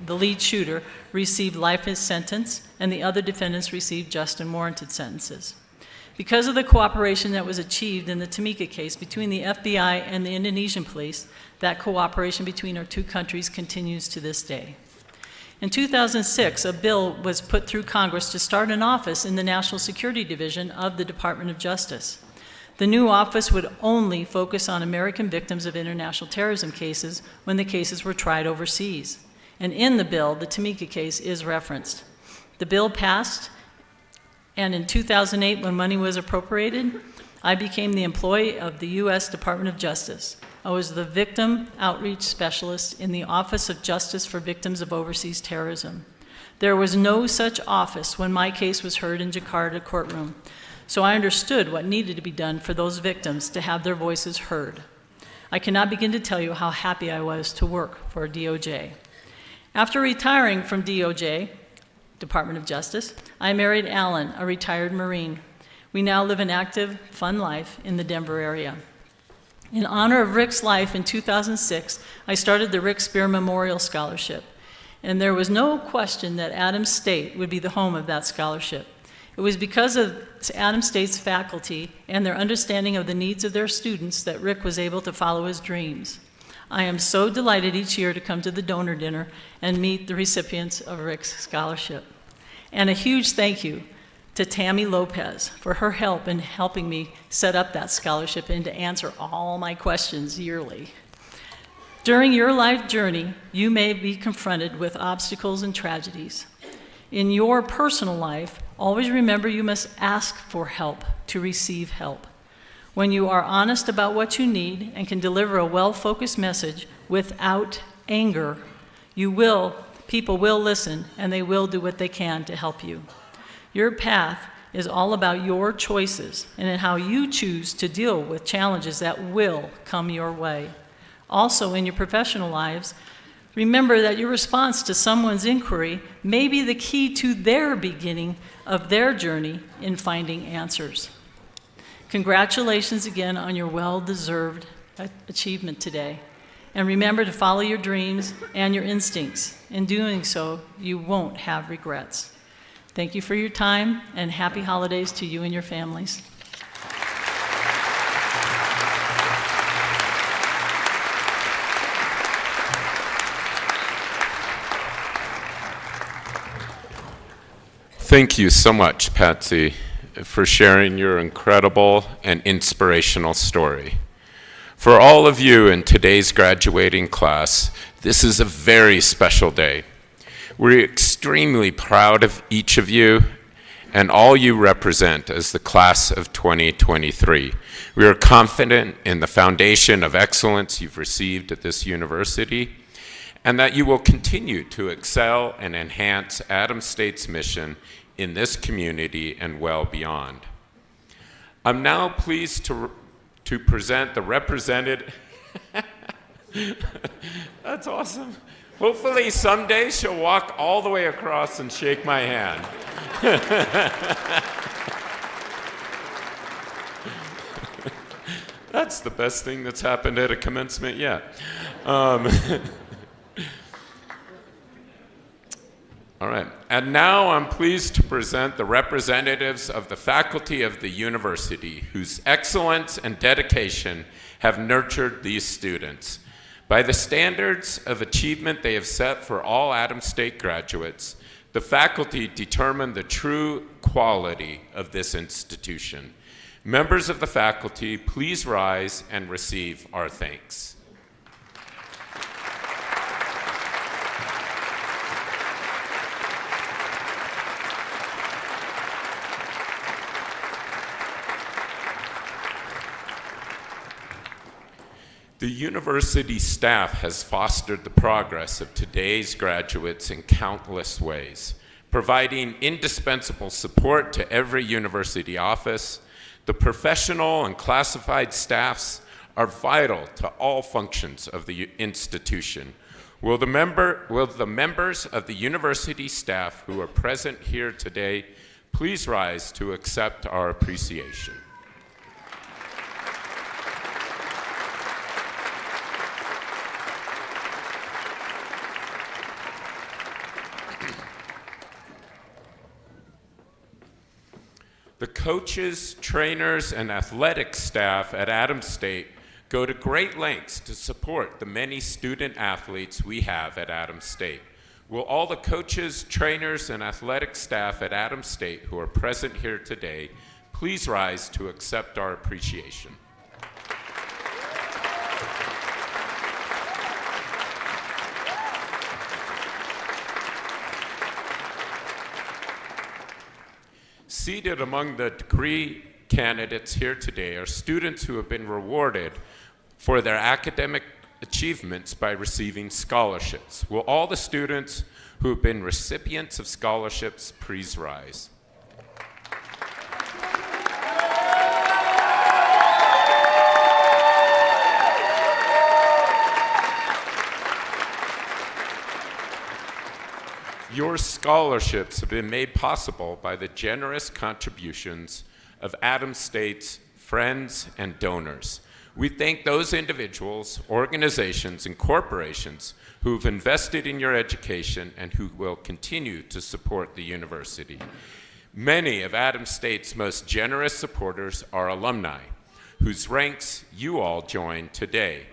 the lead shooter, received life sentence, and the other defendants received just and warranted sentences. Because of the cooperation that was achieved in the Timika case between the FBI and the Indonesian police, that cooperation between our two countries continues to this day. In 2006, a bill was put through Congress to start an office in the National Security Division of the Department of Justice. The new office would only focus on American victims of international terrorism cases when the cases were tried overseas. And in the bill, the Timika case is referenced. The bill passed, and in 2008, when money was appropriated, I became the employee of the U.S. Department of Justice. I was the victim outreach specialist in the Office of Justice for Victims of Overseas Terrorism. There was no such office when my case was heard in Jakarta courtroom, so I understood what needed to be done for those victims to have their voices heard. I cannot begin to tell you how happy I was to work for DOJ. After retiring from DOJ, Department of Justice, I married Alan, a retired Marine. We now live an active, fun life in the Denver area. In honor of Rick's life in 2006, I started the Rick Spear Memorial Scholarship, and there was no question that Adams State would be the home of that scholarship. It was because of Adams State's faculty and their understanding of the needs of their students that Rick was able to follow his dreams. I am so delighted each year to come to the donor dinner and meet the recipients of Rick's scholarship. And a huge thank you to Tammy Lopez for her help in helping me set up that scholarship and to answer all my questions yearly. During your life journey, you may be confronted with obstacles and tragedies. In your personal life, always remember you must ask for help to receive help. When you are honest about what you need and can deliver a well-focused message without anger, people will listen and they will do what they can to help you. Your path is all about your choices and in how you choose to deal with challenges that will come your way. Also, in your professional lives, remember that your response to someone's inquiry may be the key to their beginning of their journey in finding answers. Congratulations again on your well-deserved achievement today. And remember to follow your dreams and your instincts. In doing so, you won't have regrets. Thank you for your time, and happy holidays to you and your families. Thank you so much, Patsy, for sharing your incredible and inspirational story. For all of you in today's graduating class, this is a very special day. We're extremely proud of each of you and all you represent as the class of 2023. We are confident in the foundation of excellence you've received at this university, and that you will continue to excel and enhance Adams State's mission in this community and well beyond. I'm now pleased to present the representative. That's awesome. Hopefully someday she'll walk all the way across and shake my hand. That's the best thing that's happened at a commencement yet. All right, and now I'm pleased to present the representatives of the faculty of the university whose excellence and dedication have nurtured these students. By the standards of achievement they have set for all Adams State graduates, the faculty determine the true quality of this institution. Members of the faculty, please rise and receive our thanks. The university staff has fostered the progress of today's graduates in countless ways, providing indispensable support to every university office. The professional and classified staffs are vital to all functions of the institution. Will the members of the university staff who are present here today please rise to accept our appreciation? The coaches, trainers, and athletic staff at Adams State go to great lengths to support the many student athletes we have at Adams State. Will all the coaches, trainers, and athletic staff at Adams State who are present here today please rise to accept our appreciation? Seated among the degree candidates here today are students who have been rewarded for their academic achievements by receiving scholarships. Will all the students who have been recipients of scholarships please rise? Your scholarships have been made possible by the generous contributions of Adams State's friends and donors. We thank those individuals, organizations, and corporations who've invested in your education and who will continue to support the university. Many of Adams State's most generous supporters are alumni, whose ranks you all join today.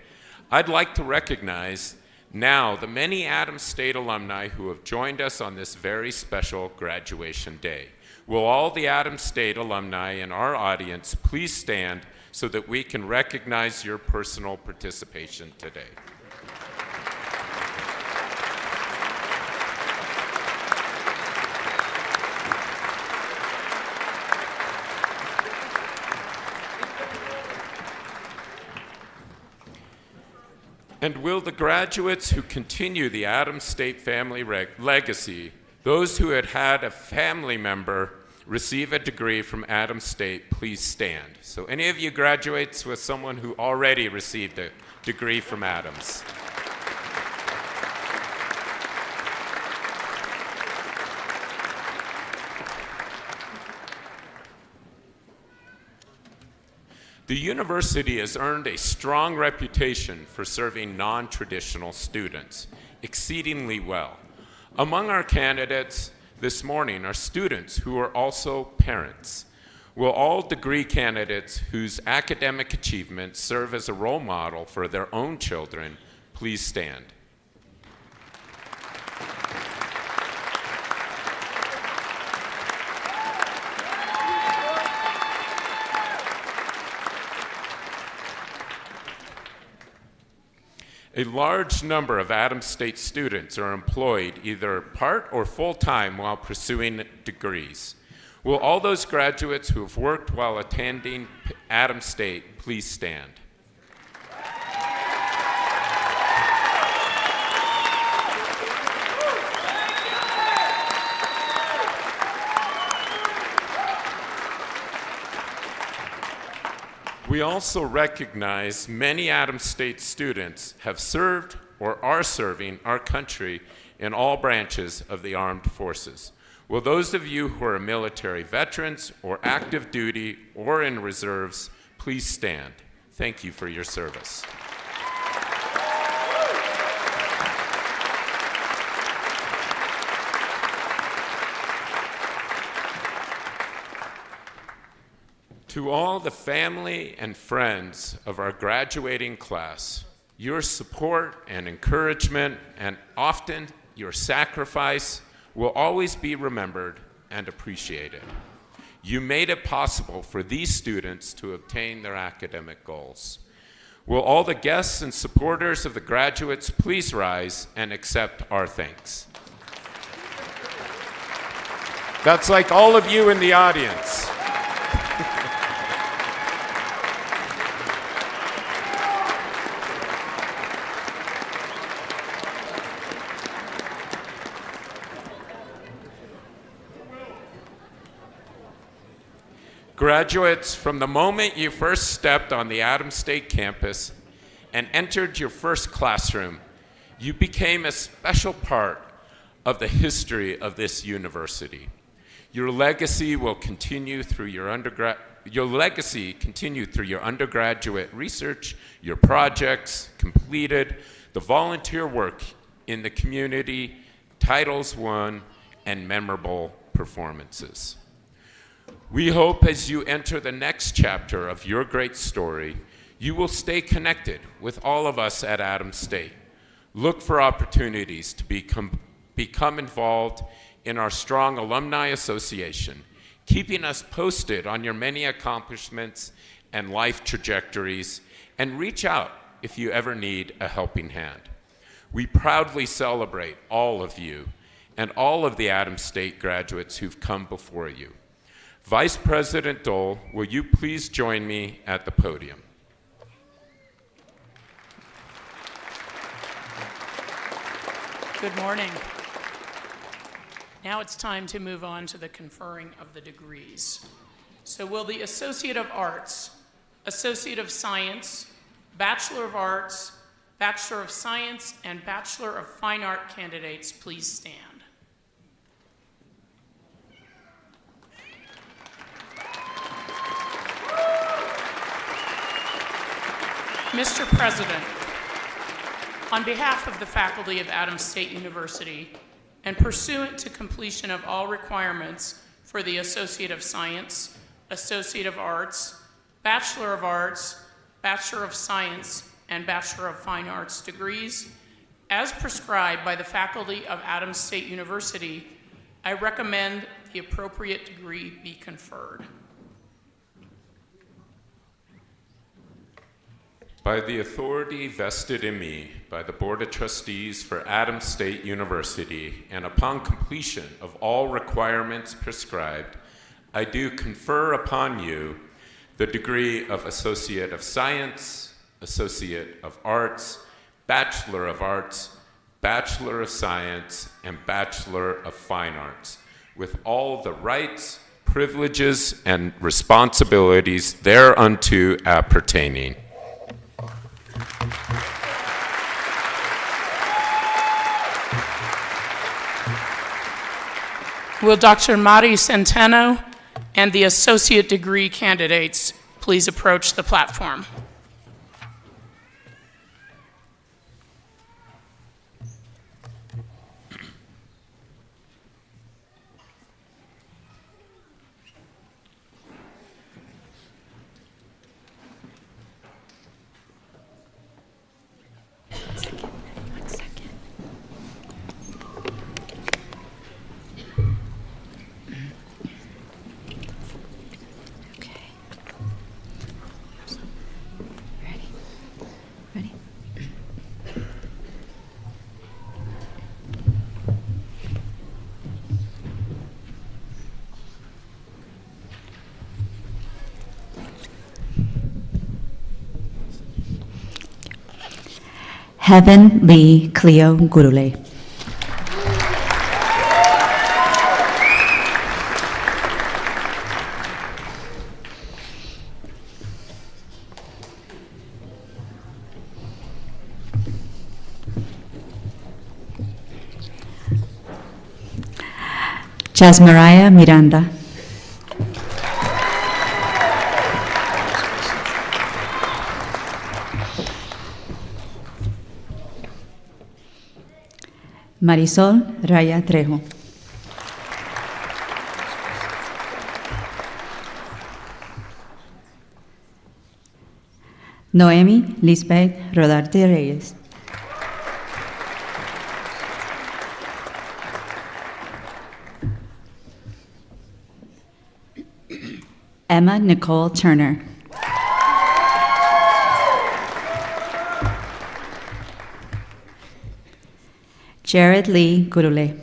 I'd like to recognize now the many Adams State alumni who have joined us on this very special graduation day. Will all the Adams State alumni in our audience please stand so that we can recognize your personal participation today? And will the graduates who continue the Adams State family legacy, those who had had a family member receive a degree from Adams State, please stand. So any of you graduates with someone who already received a degree from Adams? The university has earned a strong reputation for serving non-traditional students exceedingly well. Among our candidates this morning are students who are also parents. Will all degree candidates whose academic achievements serve as a role model for their own children please stand? A large number of Adams State students are employed either part or full-time while pursuing degrees. Will all those graduates who have worked while attending Adams State please stand? We also recognize many Adams State students have served or are serving our country in all branches of the armed forces. Will those of you who are military veterans or active duty or in reserves please stand? Thank you for your service. To all the family and friends of our graduating class, your support and encouragement, and often your sacrifice, will always be remembered and appreciated. You made it possible for these students to obtain their academic goals. Will all the guests and supporters of the graduates please rise and accept our thanks? That's like all of you in the audience. Graduates, from the moment you first stepped on the Adams State campus and entered your first classroom, you became a special part of the history of this university. Your legacy will continue through your undergraduate research, your projects completed, the volunteer work in the community, titles won, and memorable performances. We hope as you enter the next chapter of your great story, you will stay connected with all of us at Adams State. Look for opportunities to become involved in our strong alumni association, keeping us posted on your many accomplishments and life trajectories, and reach out if you ever need a helping hand. We proudly celebrate all of you and all of the Adams State graduates who've come before you. Vice President Dole, will you please join me at the podium? Good morning. Now it's time to move on to the conferring of the degrees. So will the Associate of Arts, Associate of Science, Bachelor of Arts, Bachelor of Science, and Bachelor of Fine Art candidates please stand? Mr. President, on behalf of the faculty of Adams State University, and pursuant to completion of all requirements for the Associate of Science, Associate of Arts, Bachelor of Arts, Bachelor of Science, and Bachelor of Fine Arts degrees, as prescribed by the faculty of Adams State University, I recommend the appropriate degree be conferred. By the authority vested in me by the Board of Trustees for Adams State University, and upon completion of all requirements prescribed, I do confer upon you the degree of Associate of Science, Associate of Arts, Bachelor of Arts, Bachelor of Science, and Bachelor of Fine Arts, with all the rights, privileges, and responsibilities thereunto appertaining. Will Dr. Mari Centeno and the associate degree candidates please approach the platform? Heaven Lee Cleo Gurule. Jasmariah Miranda. Marisol Raya Trejo. Noemi Lisbeth Rodarte Reyes. Emma Nicole Turner. Jared Lee Gurule.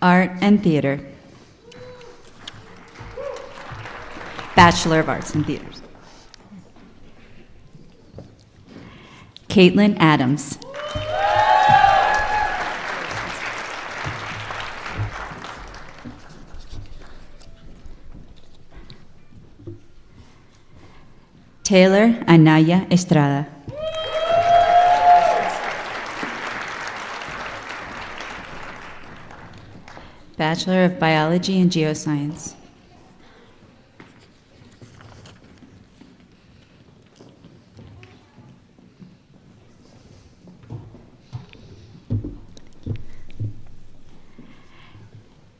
Art and Theater. Bachelor of Arts and Theaters. Caitlin Adams. Taylor Anaya Estrada. Bachelor of Biology and Geoscience.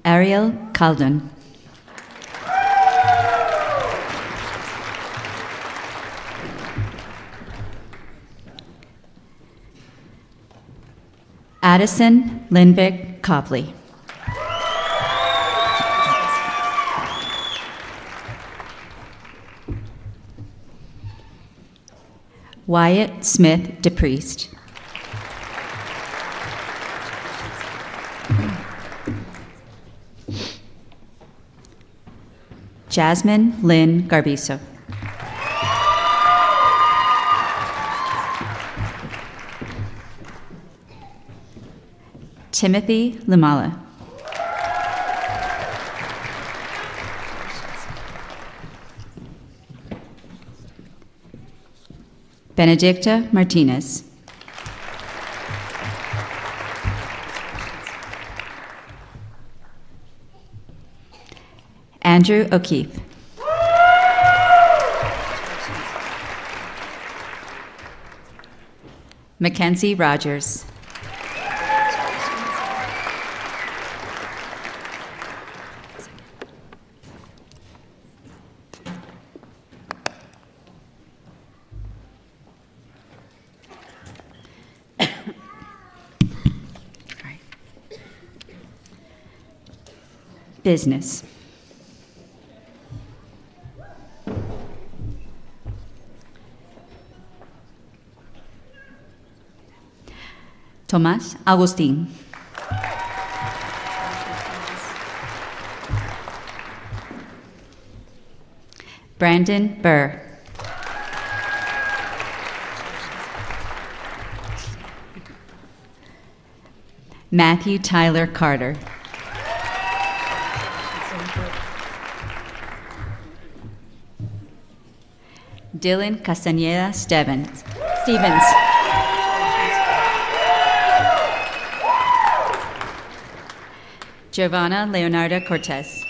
Ariel Caldon. Addison Lindbeck Copley. Wyatt Smith DePriest. Jasmine Lynn Garbiso. Timothy Limala. Benedicta Martinez. Andrew O'Keefe. Mackenzie Rogers. Business. Tomás Agustín. Brandon Burr. Matthew Tyler Carter. Dylan Castañeda Stevens. Giovanna Leonarda Cortez.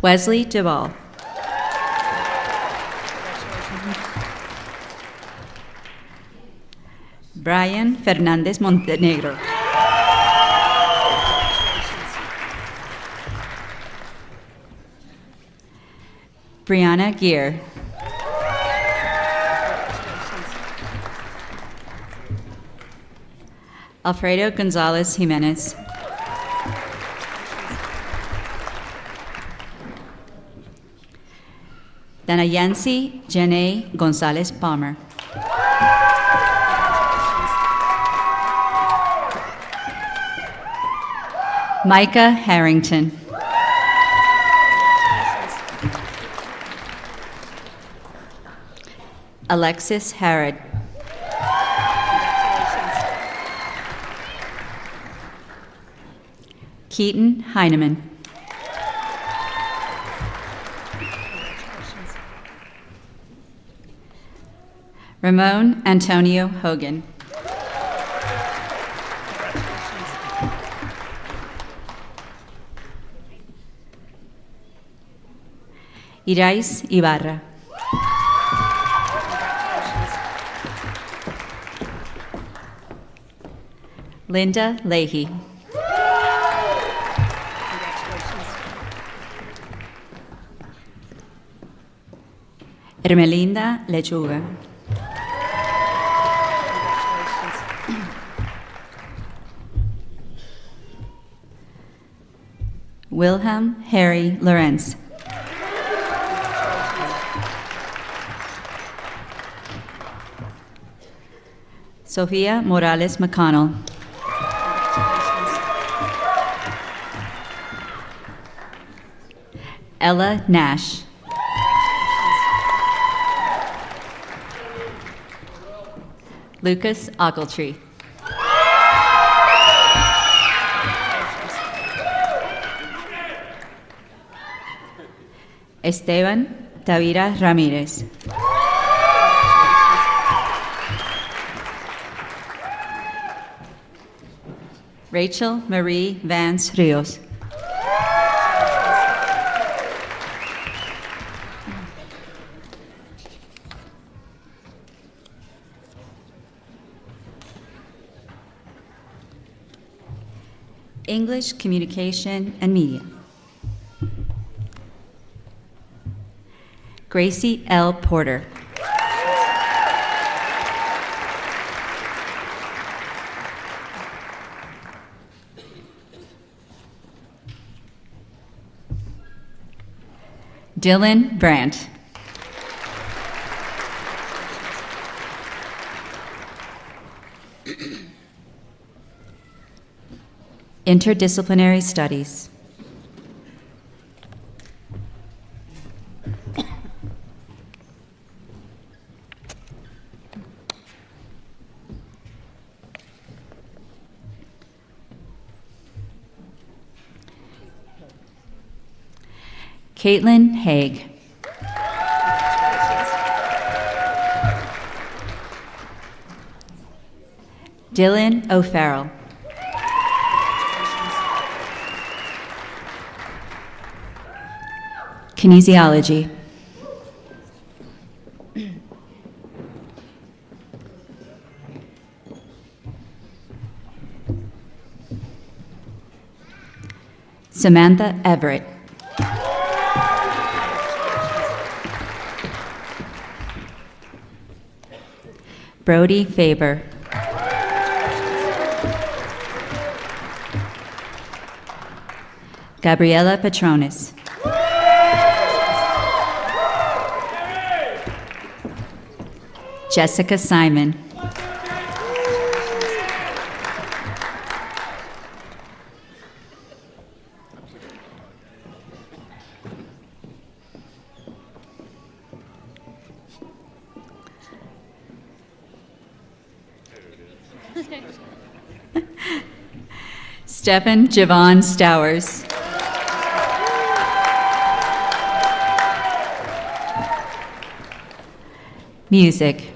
Wesley Duvall. Brian Fernandez Montenegro. Brianna Gear. Alfredo Gonzalez Jimenez. Danayansi Janae Gonzalez Palmer. Micah Harrington. Alexis Harrod. Keaton Heineman. Ramon Antonio Hogan. Irais Ibarra. Linda Leahy. Hermelinda Lechuga. Wilhelm Harry Lorenz. Sofia Morales McConnell. Ella Nash. Lucas Ogletree. Esteban Tavira Ramírez. Rachel Marie Vance Rios. English Communication and Media. Gracie L. Porter. Dylan Brandt. Interdisciplinary Studies. Caitlin Haig. Dylan O'Farrell. Kinesiology. Samantha Everett. Brody Faber. Gabriela Petronis. Jessica Simon. Stephen Javon Stowers. Music.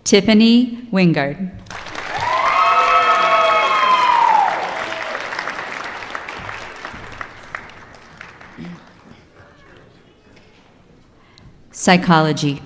Tiffany Wingard. Psychology.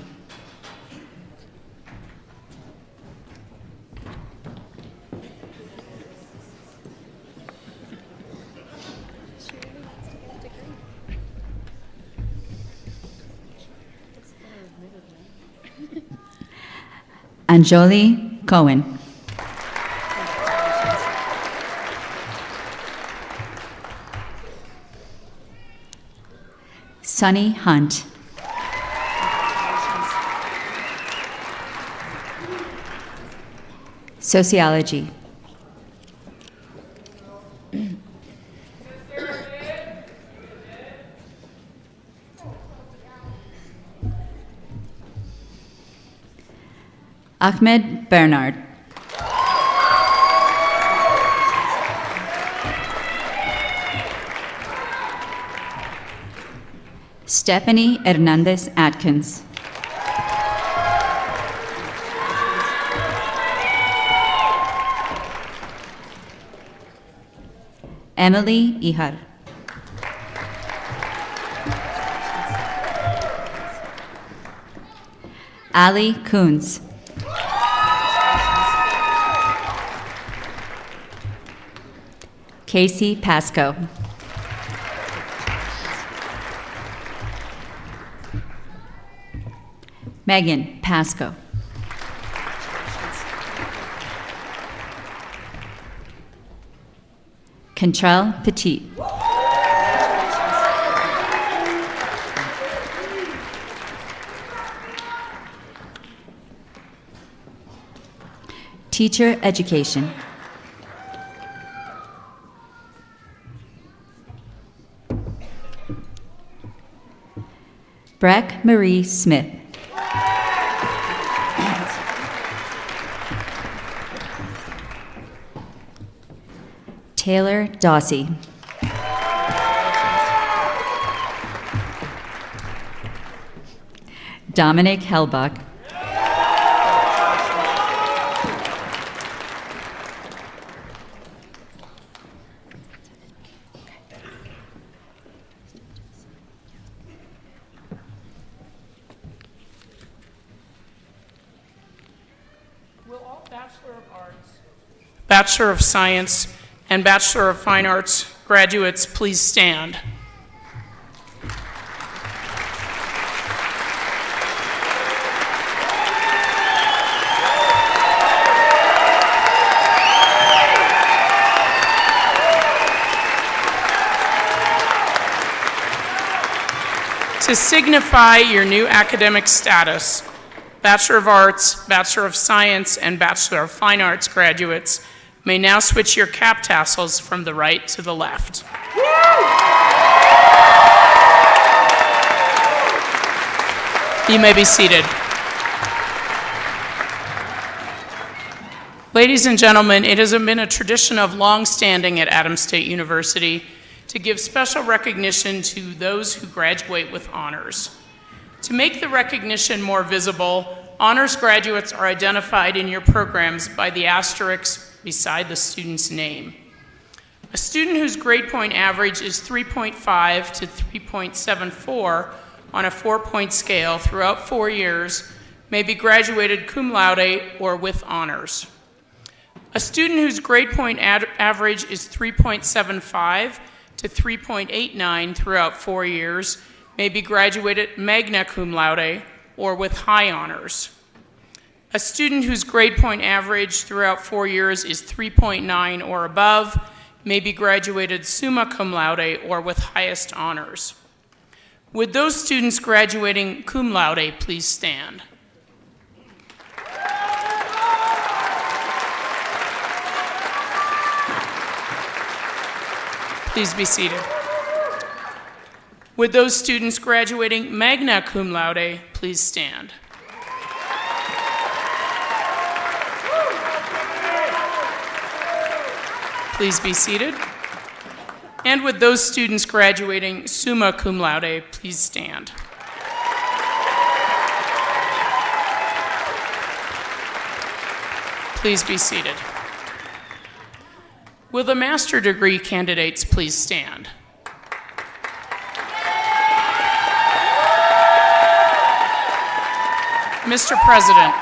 Anjoli Cohen. Sunny Hunt. Sociology. Ahmed Bernard. Stephanie Hernandez Atkins. Emily Ihar. Ali Coons. Casey Pasco. Megan Pasco. Cantrell Petit. Teacher Education. Breck Marie Smith. Taylor Dawsey. Dominic Hellbach. Will all Bachelor of Arts, Bachelor of Science, and Bachelor of Fine Arts graduates please stand? To signify your new academic status, Bachelor of Arts, Bachelor of Science, and Bachelor of Fine Arts graduates may now switch your cap tassels from the right to the left. You may be seated. Ladies and gentlemen, it has been a tradition of long standing at Adams State University to give special recognition to those who graduate with honors. To make the recognition more visible, honors graduates are identified in your programs by the asterisk beside the student's name. A student whose grade point average is 3.5 to 3.74 on a 4-point scale throughout 4 years may be graduated cum laude or with honors. A student whose grade point average is 3.75 to 3.89 throughout 4 years may be graduated magna cum laude or with high honors. A student whose grade point average throughout 4 years is 3.9 or above may be graduated summa cum laude or with highest honors. Would those students graduating cum laude please stand? Please be seated. Would those students graduating magna cum laude please stand? Please be seated. And would those students graduating summa cum laude please stand? Please be seated. Will the master degree candidates please stand? Mr. President,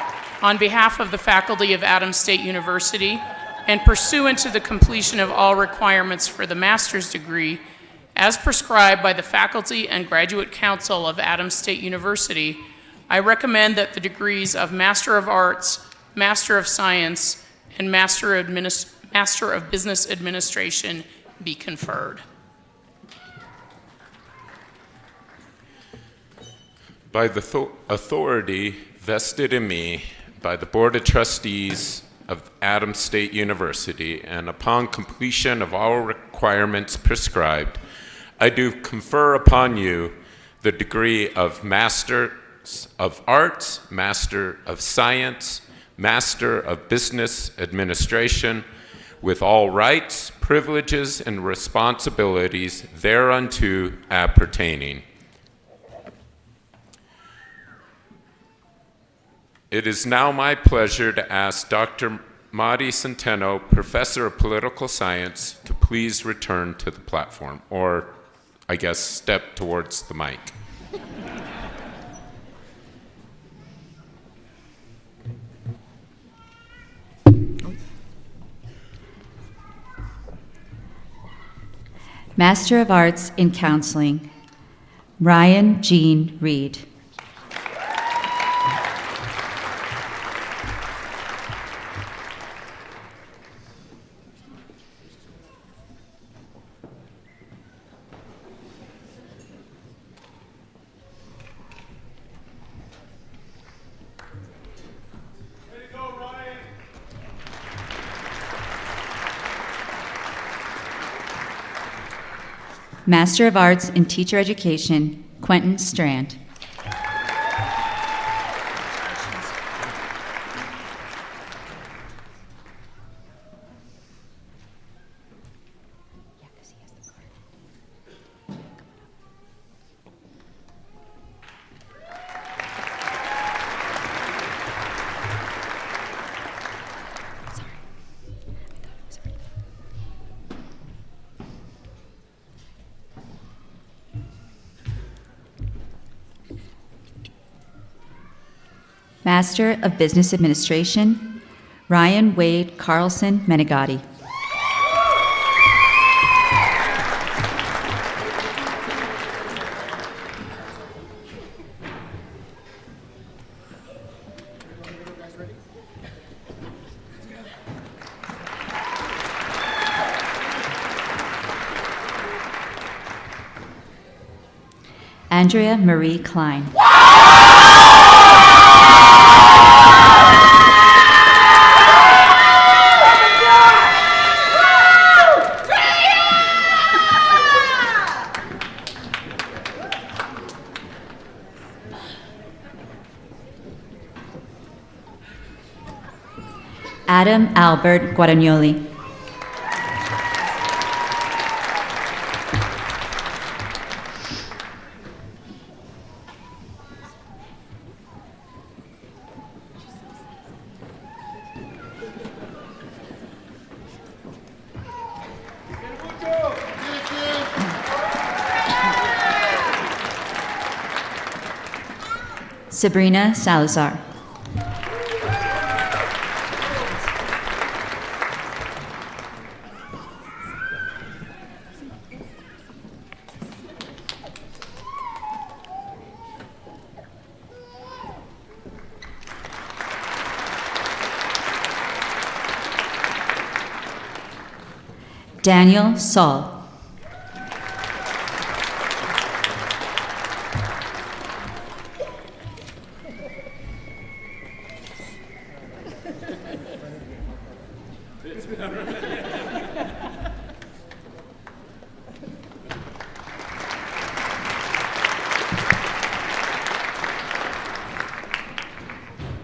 on behalf of the faculty of Adams State University, and pursuant to the completion of all requirements for the master's degree, as prescribed by the Faculty and Graduate Council of Adams State University, I recommend that the degrees of Master of Arts, Master of Science, and Master of Business Administration be conferred. By the authority vested in me by the Board of Trustees of Adams State University, and upon completion of all requirements prescribed, I do confer upon you the degree of Master of Arts, Master of Science, Master of Business Administration, with all rights, privileges, and responsibilities thereunto appertaining. It is now my pleasure to ask Dr. Madi Centeno, Professor of Political Science, to please return to the platform, or I guess step towards the mic. Master of Arts in Counseling, Ryan Jean Reed. Master of Arts in Teacher Education, Quentin Strand. Master of Business Administration, Ryan Wade Carlson Menegatti. Andrea Marie Klein. Adam Albert Guadagnoli. Sabrina Salazar. Daniel Saul.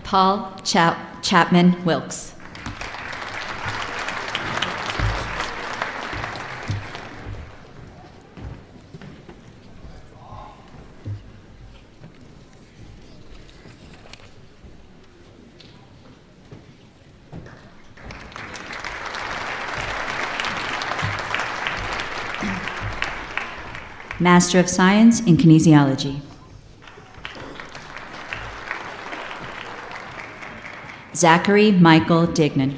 Paul Chapman Wilkes. Master of Science in Kinesiology. Zachary Michael Dignan.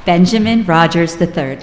Benjamin Rogers III.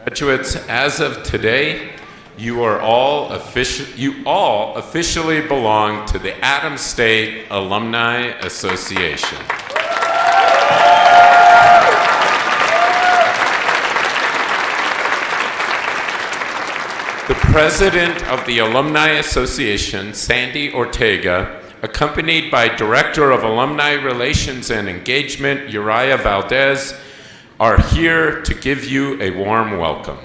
Graduates, as of today, you all officially belong to the Adams State Alumni Association. The president of the Alumni Association, Sandy Ortega, accompanied by Director of Alumni Relations and Engagement, Uriah Valdez, are here to give you a warm welcome.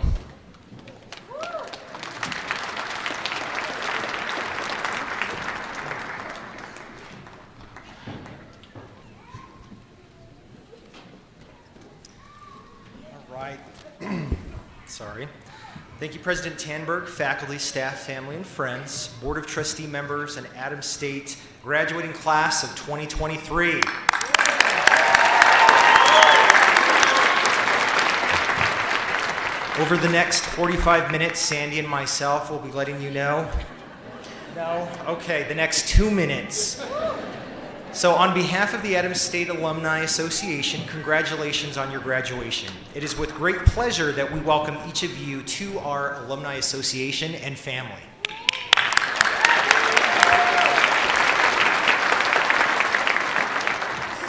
All right. Sorry. Thank you, President Tanberg, faculty, staff, family, and friends, Board of Trustee members, and Adams State graduating class of 2023. Over the next 45 minutes, Sandy and myself will be letting you know. No? Okay, the next 2 minutes. So on behalf of the Adams State Alumni Association, congratulations on your graduation. It is with great pleasure that we welcome each of you to our Alumni Association and family.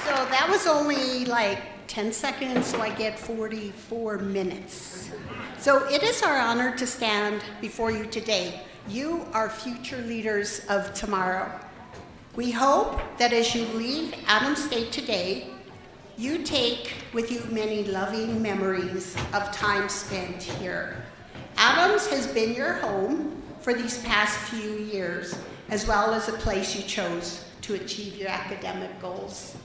So that was only like 10 seconds, so I get 44 minutes. So it is our honor to stand before you today. You are future leaders of tomorrow. We hope that as you leave Adams State today, you take with you many loving memories of time spent here. Adams has been your home for these past few years, as well as a place you chose to achieve your academic goals.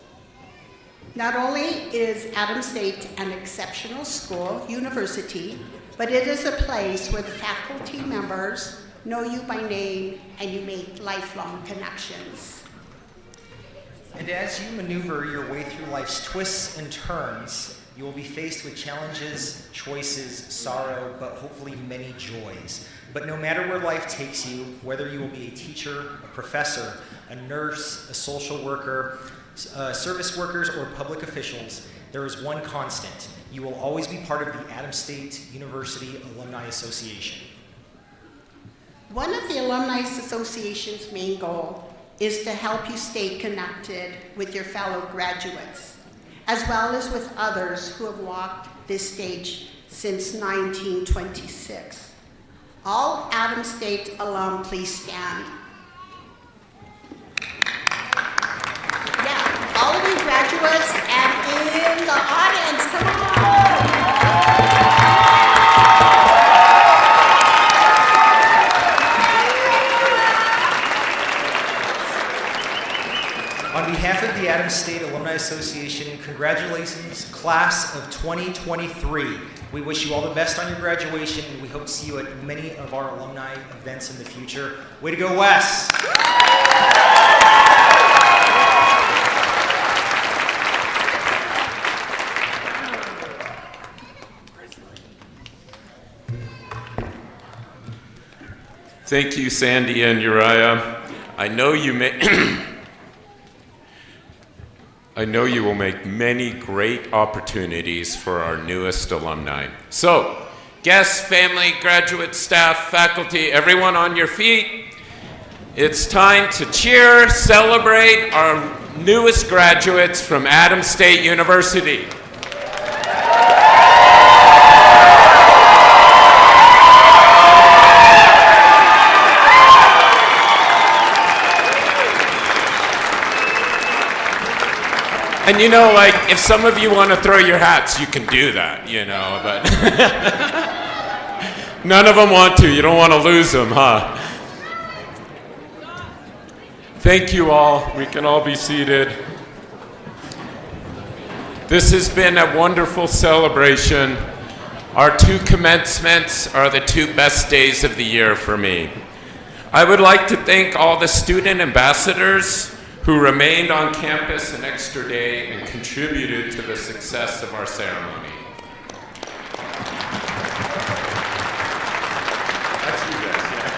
Not only is Adams State an exceptional school, university, but it is a place where the faculty members know you by name and you make lifelong connections. And as you maneuver your way through life's twists and turns, you will be faced with challenges, choices, sorrow, but hopefully many joys. But no matter where life takes you, whether you will be a teacher, a professor, a nurse, a social worker, service workers, or public officials, there is one constant. You will always be part of the Adams State University Alumni Association. One of the Alumni Association's main goal is to help you stay connected with your fellow graduates. as well as with others who have walked this stage since 1926. All Adams State alum, please stand. Yeah, all of you graduates and in the audience, come on. On behalf of the Adams State Alumni Association, congratulations, class of 2023. We wish you all the best on your graduation, and we hope to see you at many of our alumni events in the future. Way to go, Wes! Thank you, Sandy and Uriah. I know you will make many great opportunities for our newest alumni. So, guests, family, graduate staff, faculty, everyone on your feet, it's time to cheer, celebrate our newest graduates from Adams State University. And you know, like, if some of you want to throw your hats, you can do that, you know, but none of them want to. You don't want to lose them, huh? Thank you all. We can all be seated. This has been a wonderful celebration. Our two commencements are the two best days of the year for me. I would like to thank all the student ambassadors who remained on campus an extra day and contributed to the success of our ceremony. That's you guys, yeah.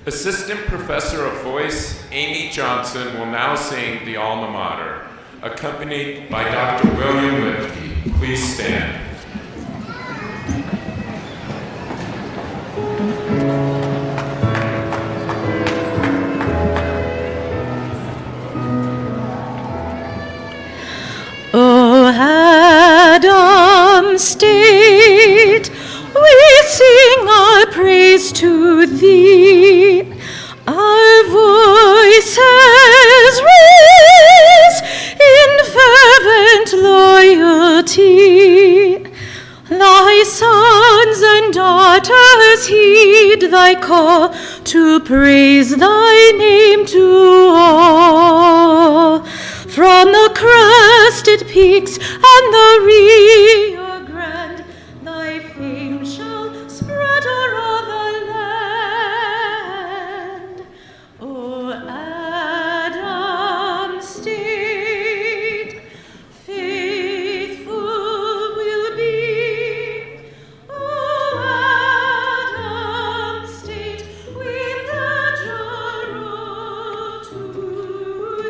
Assistant Professor of Voice, Amy Johnson, will now sing the Alma Mater, accompanied by Dr. William Lipke. Please stand. O Adams State, we sing our praise to thee. Our voices raise in fervent loyalty. Thy sons and daughters heed thy call to praise thy name to all. From the crested peaks and the Rio Grande, thy fame shall spread o'er all the land. O Adams State, faithful will be. O Adams State, we pledge our oath to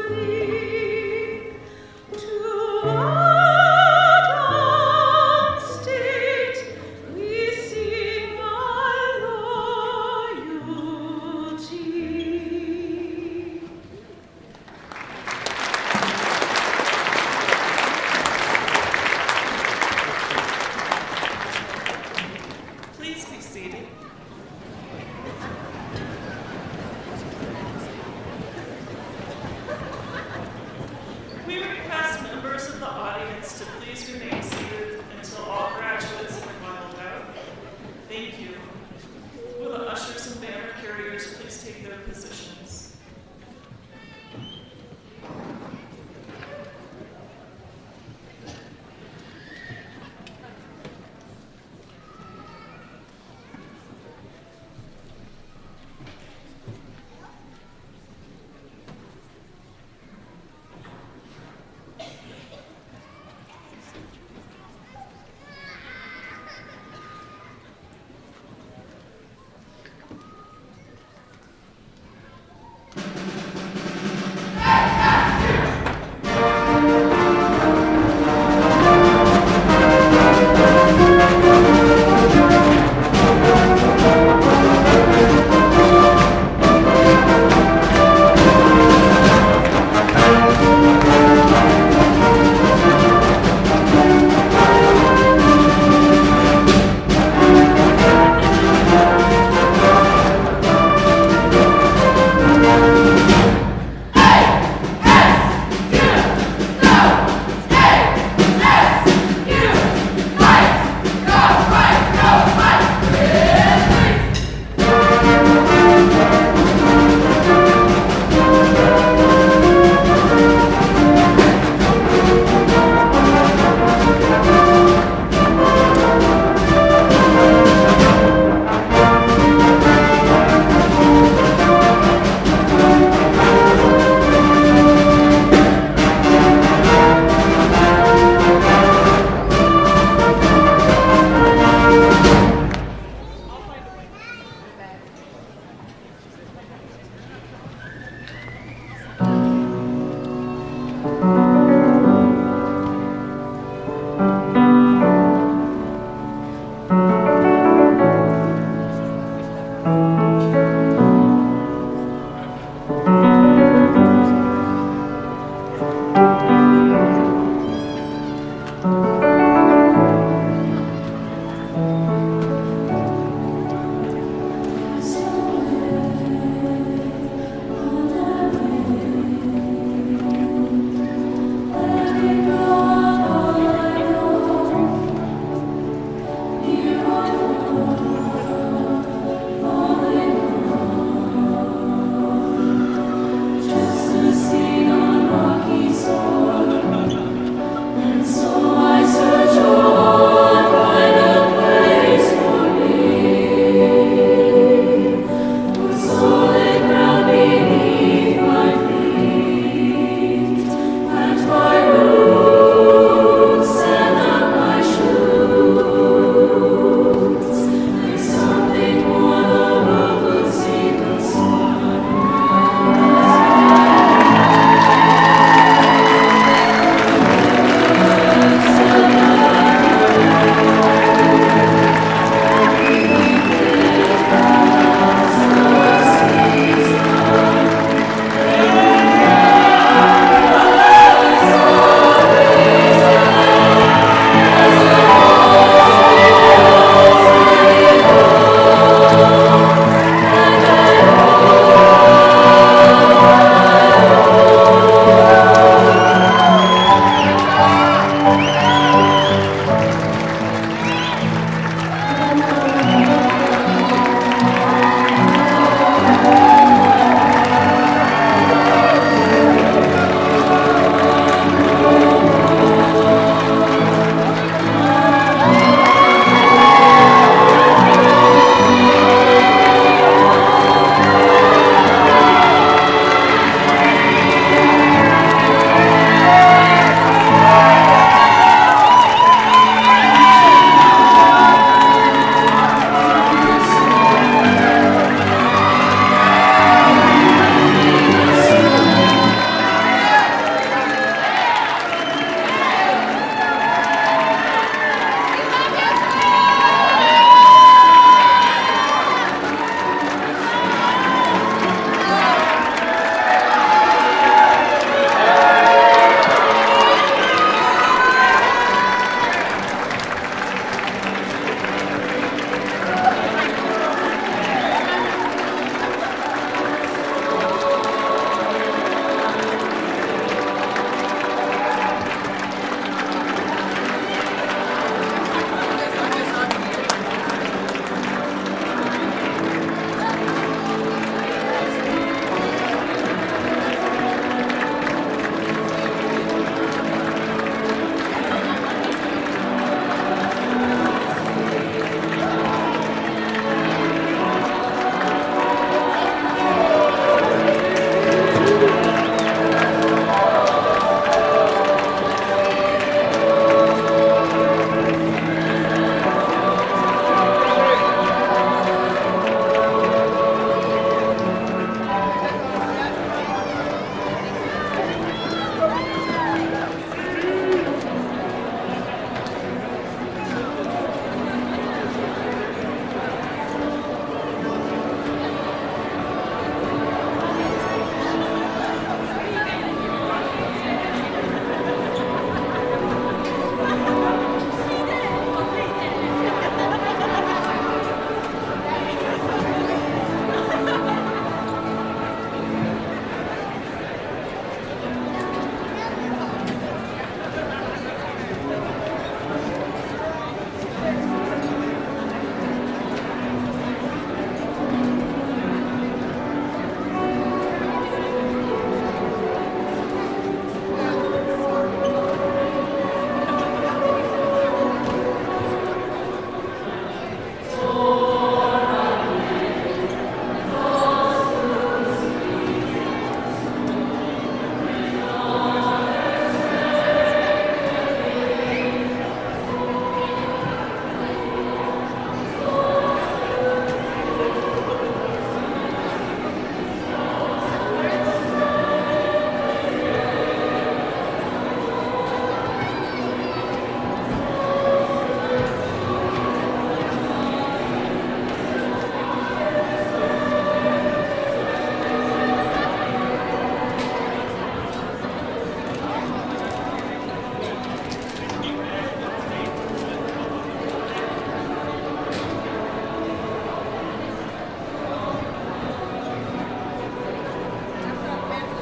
thee. To Adams State, we sing our loyalty. Please be seated. We request members of the audience to please remain seated until all graduates have filed out. Thank you. Will the ushers and banner carriers please take their position?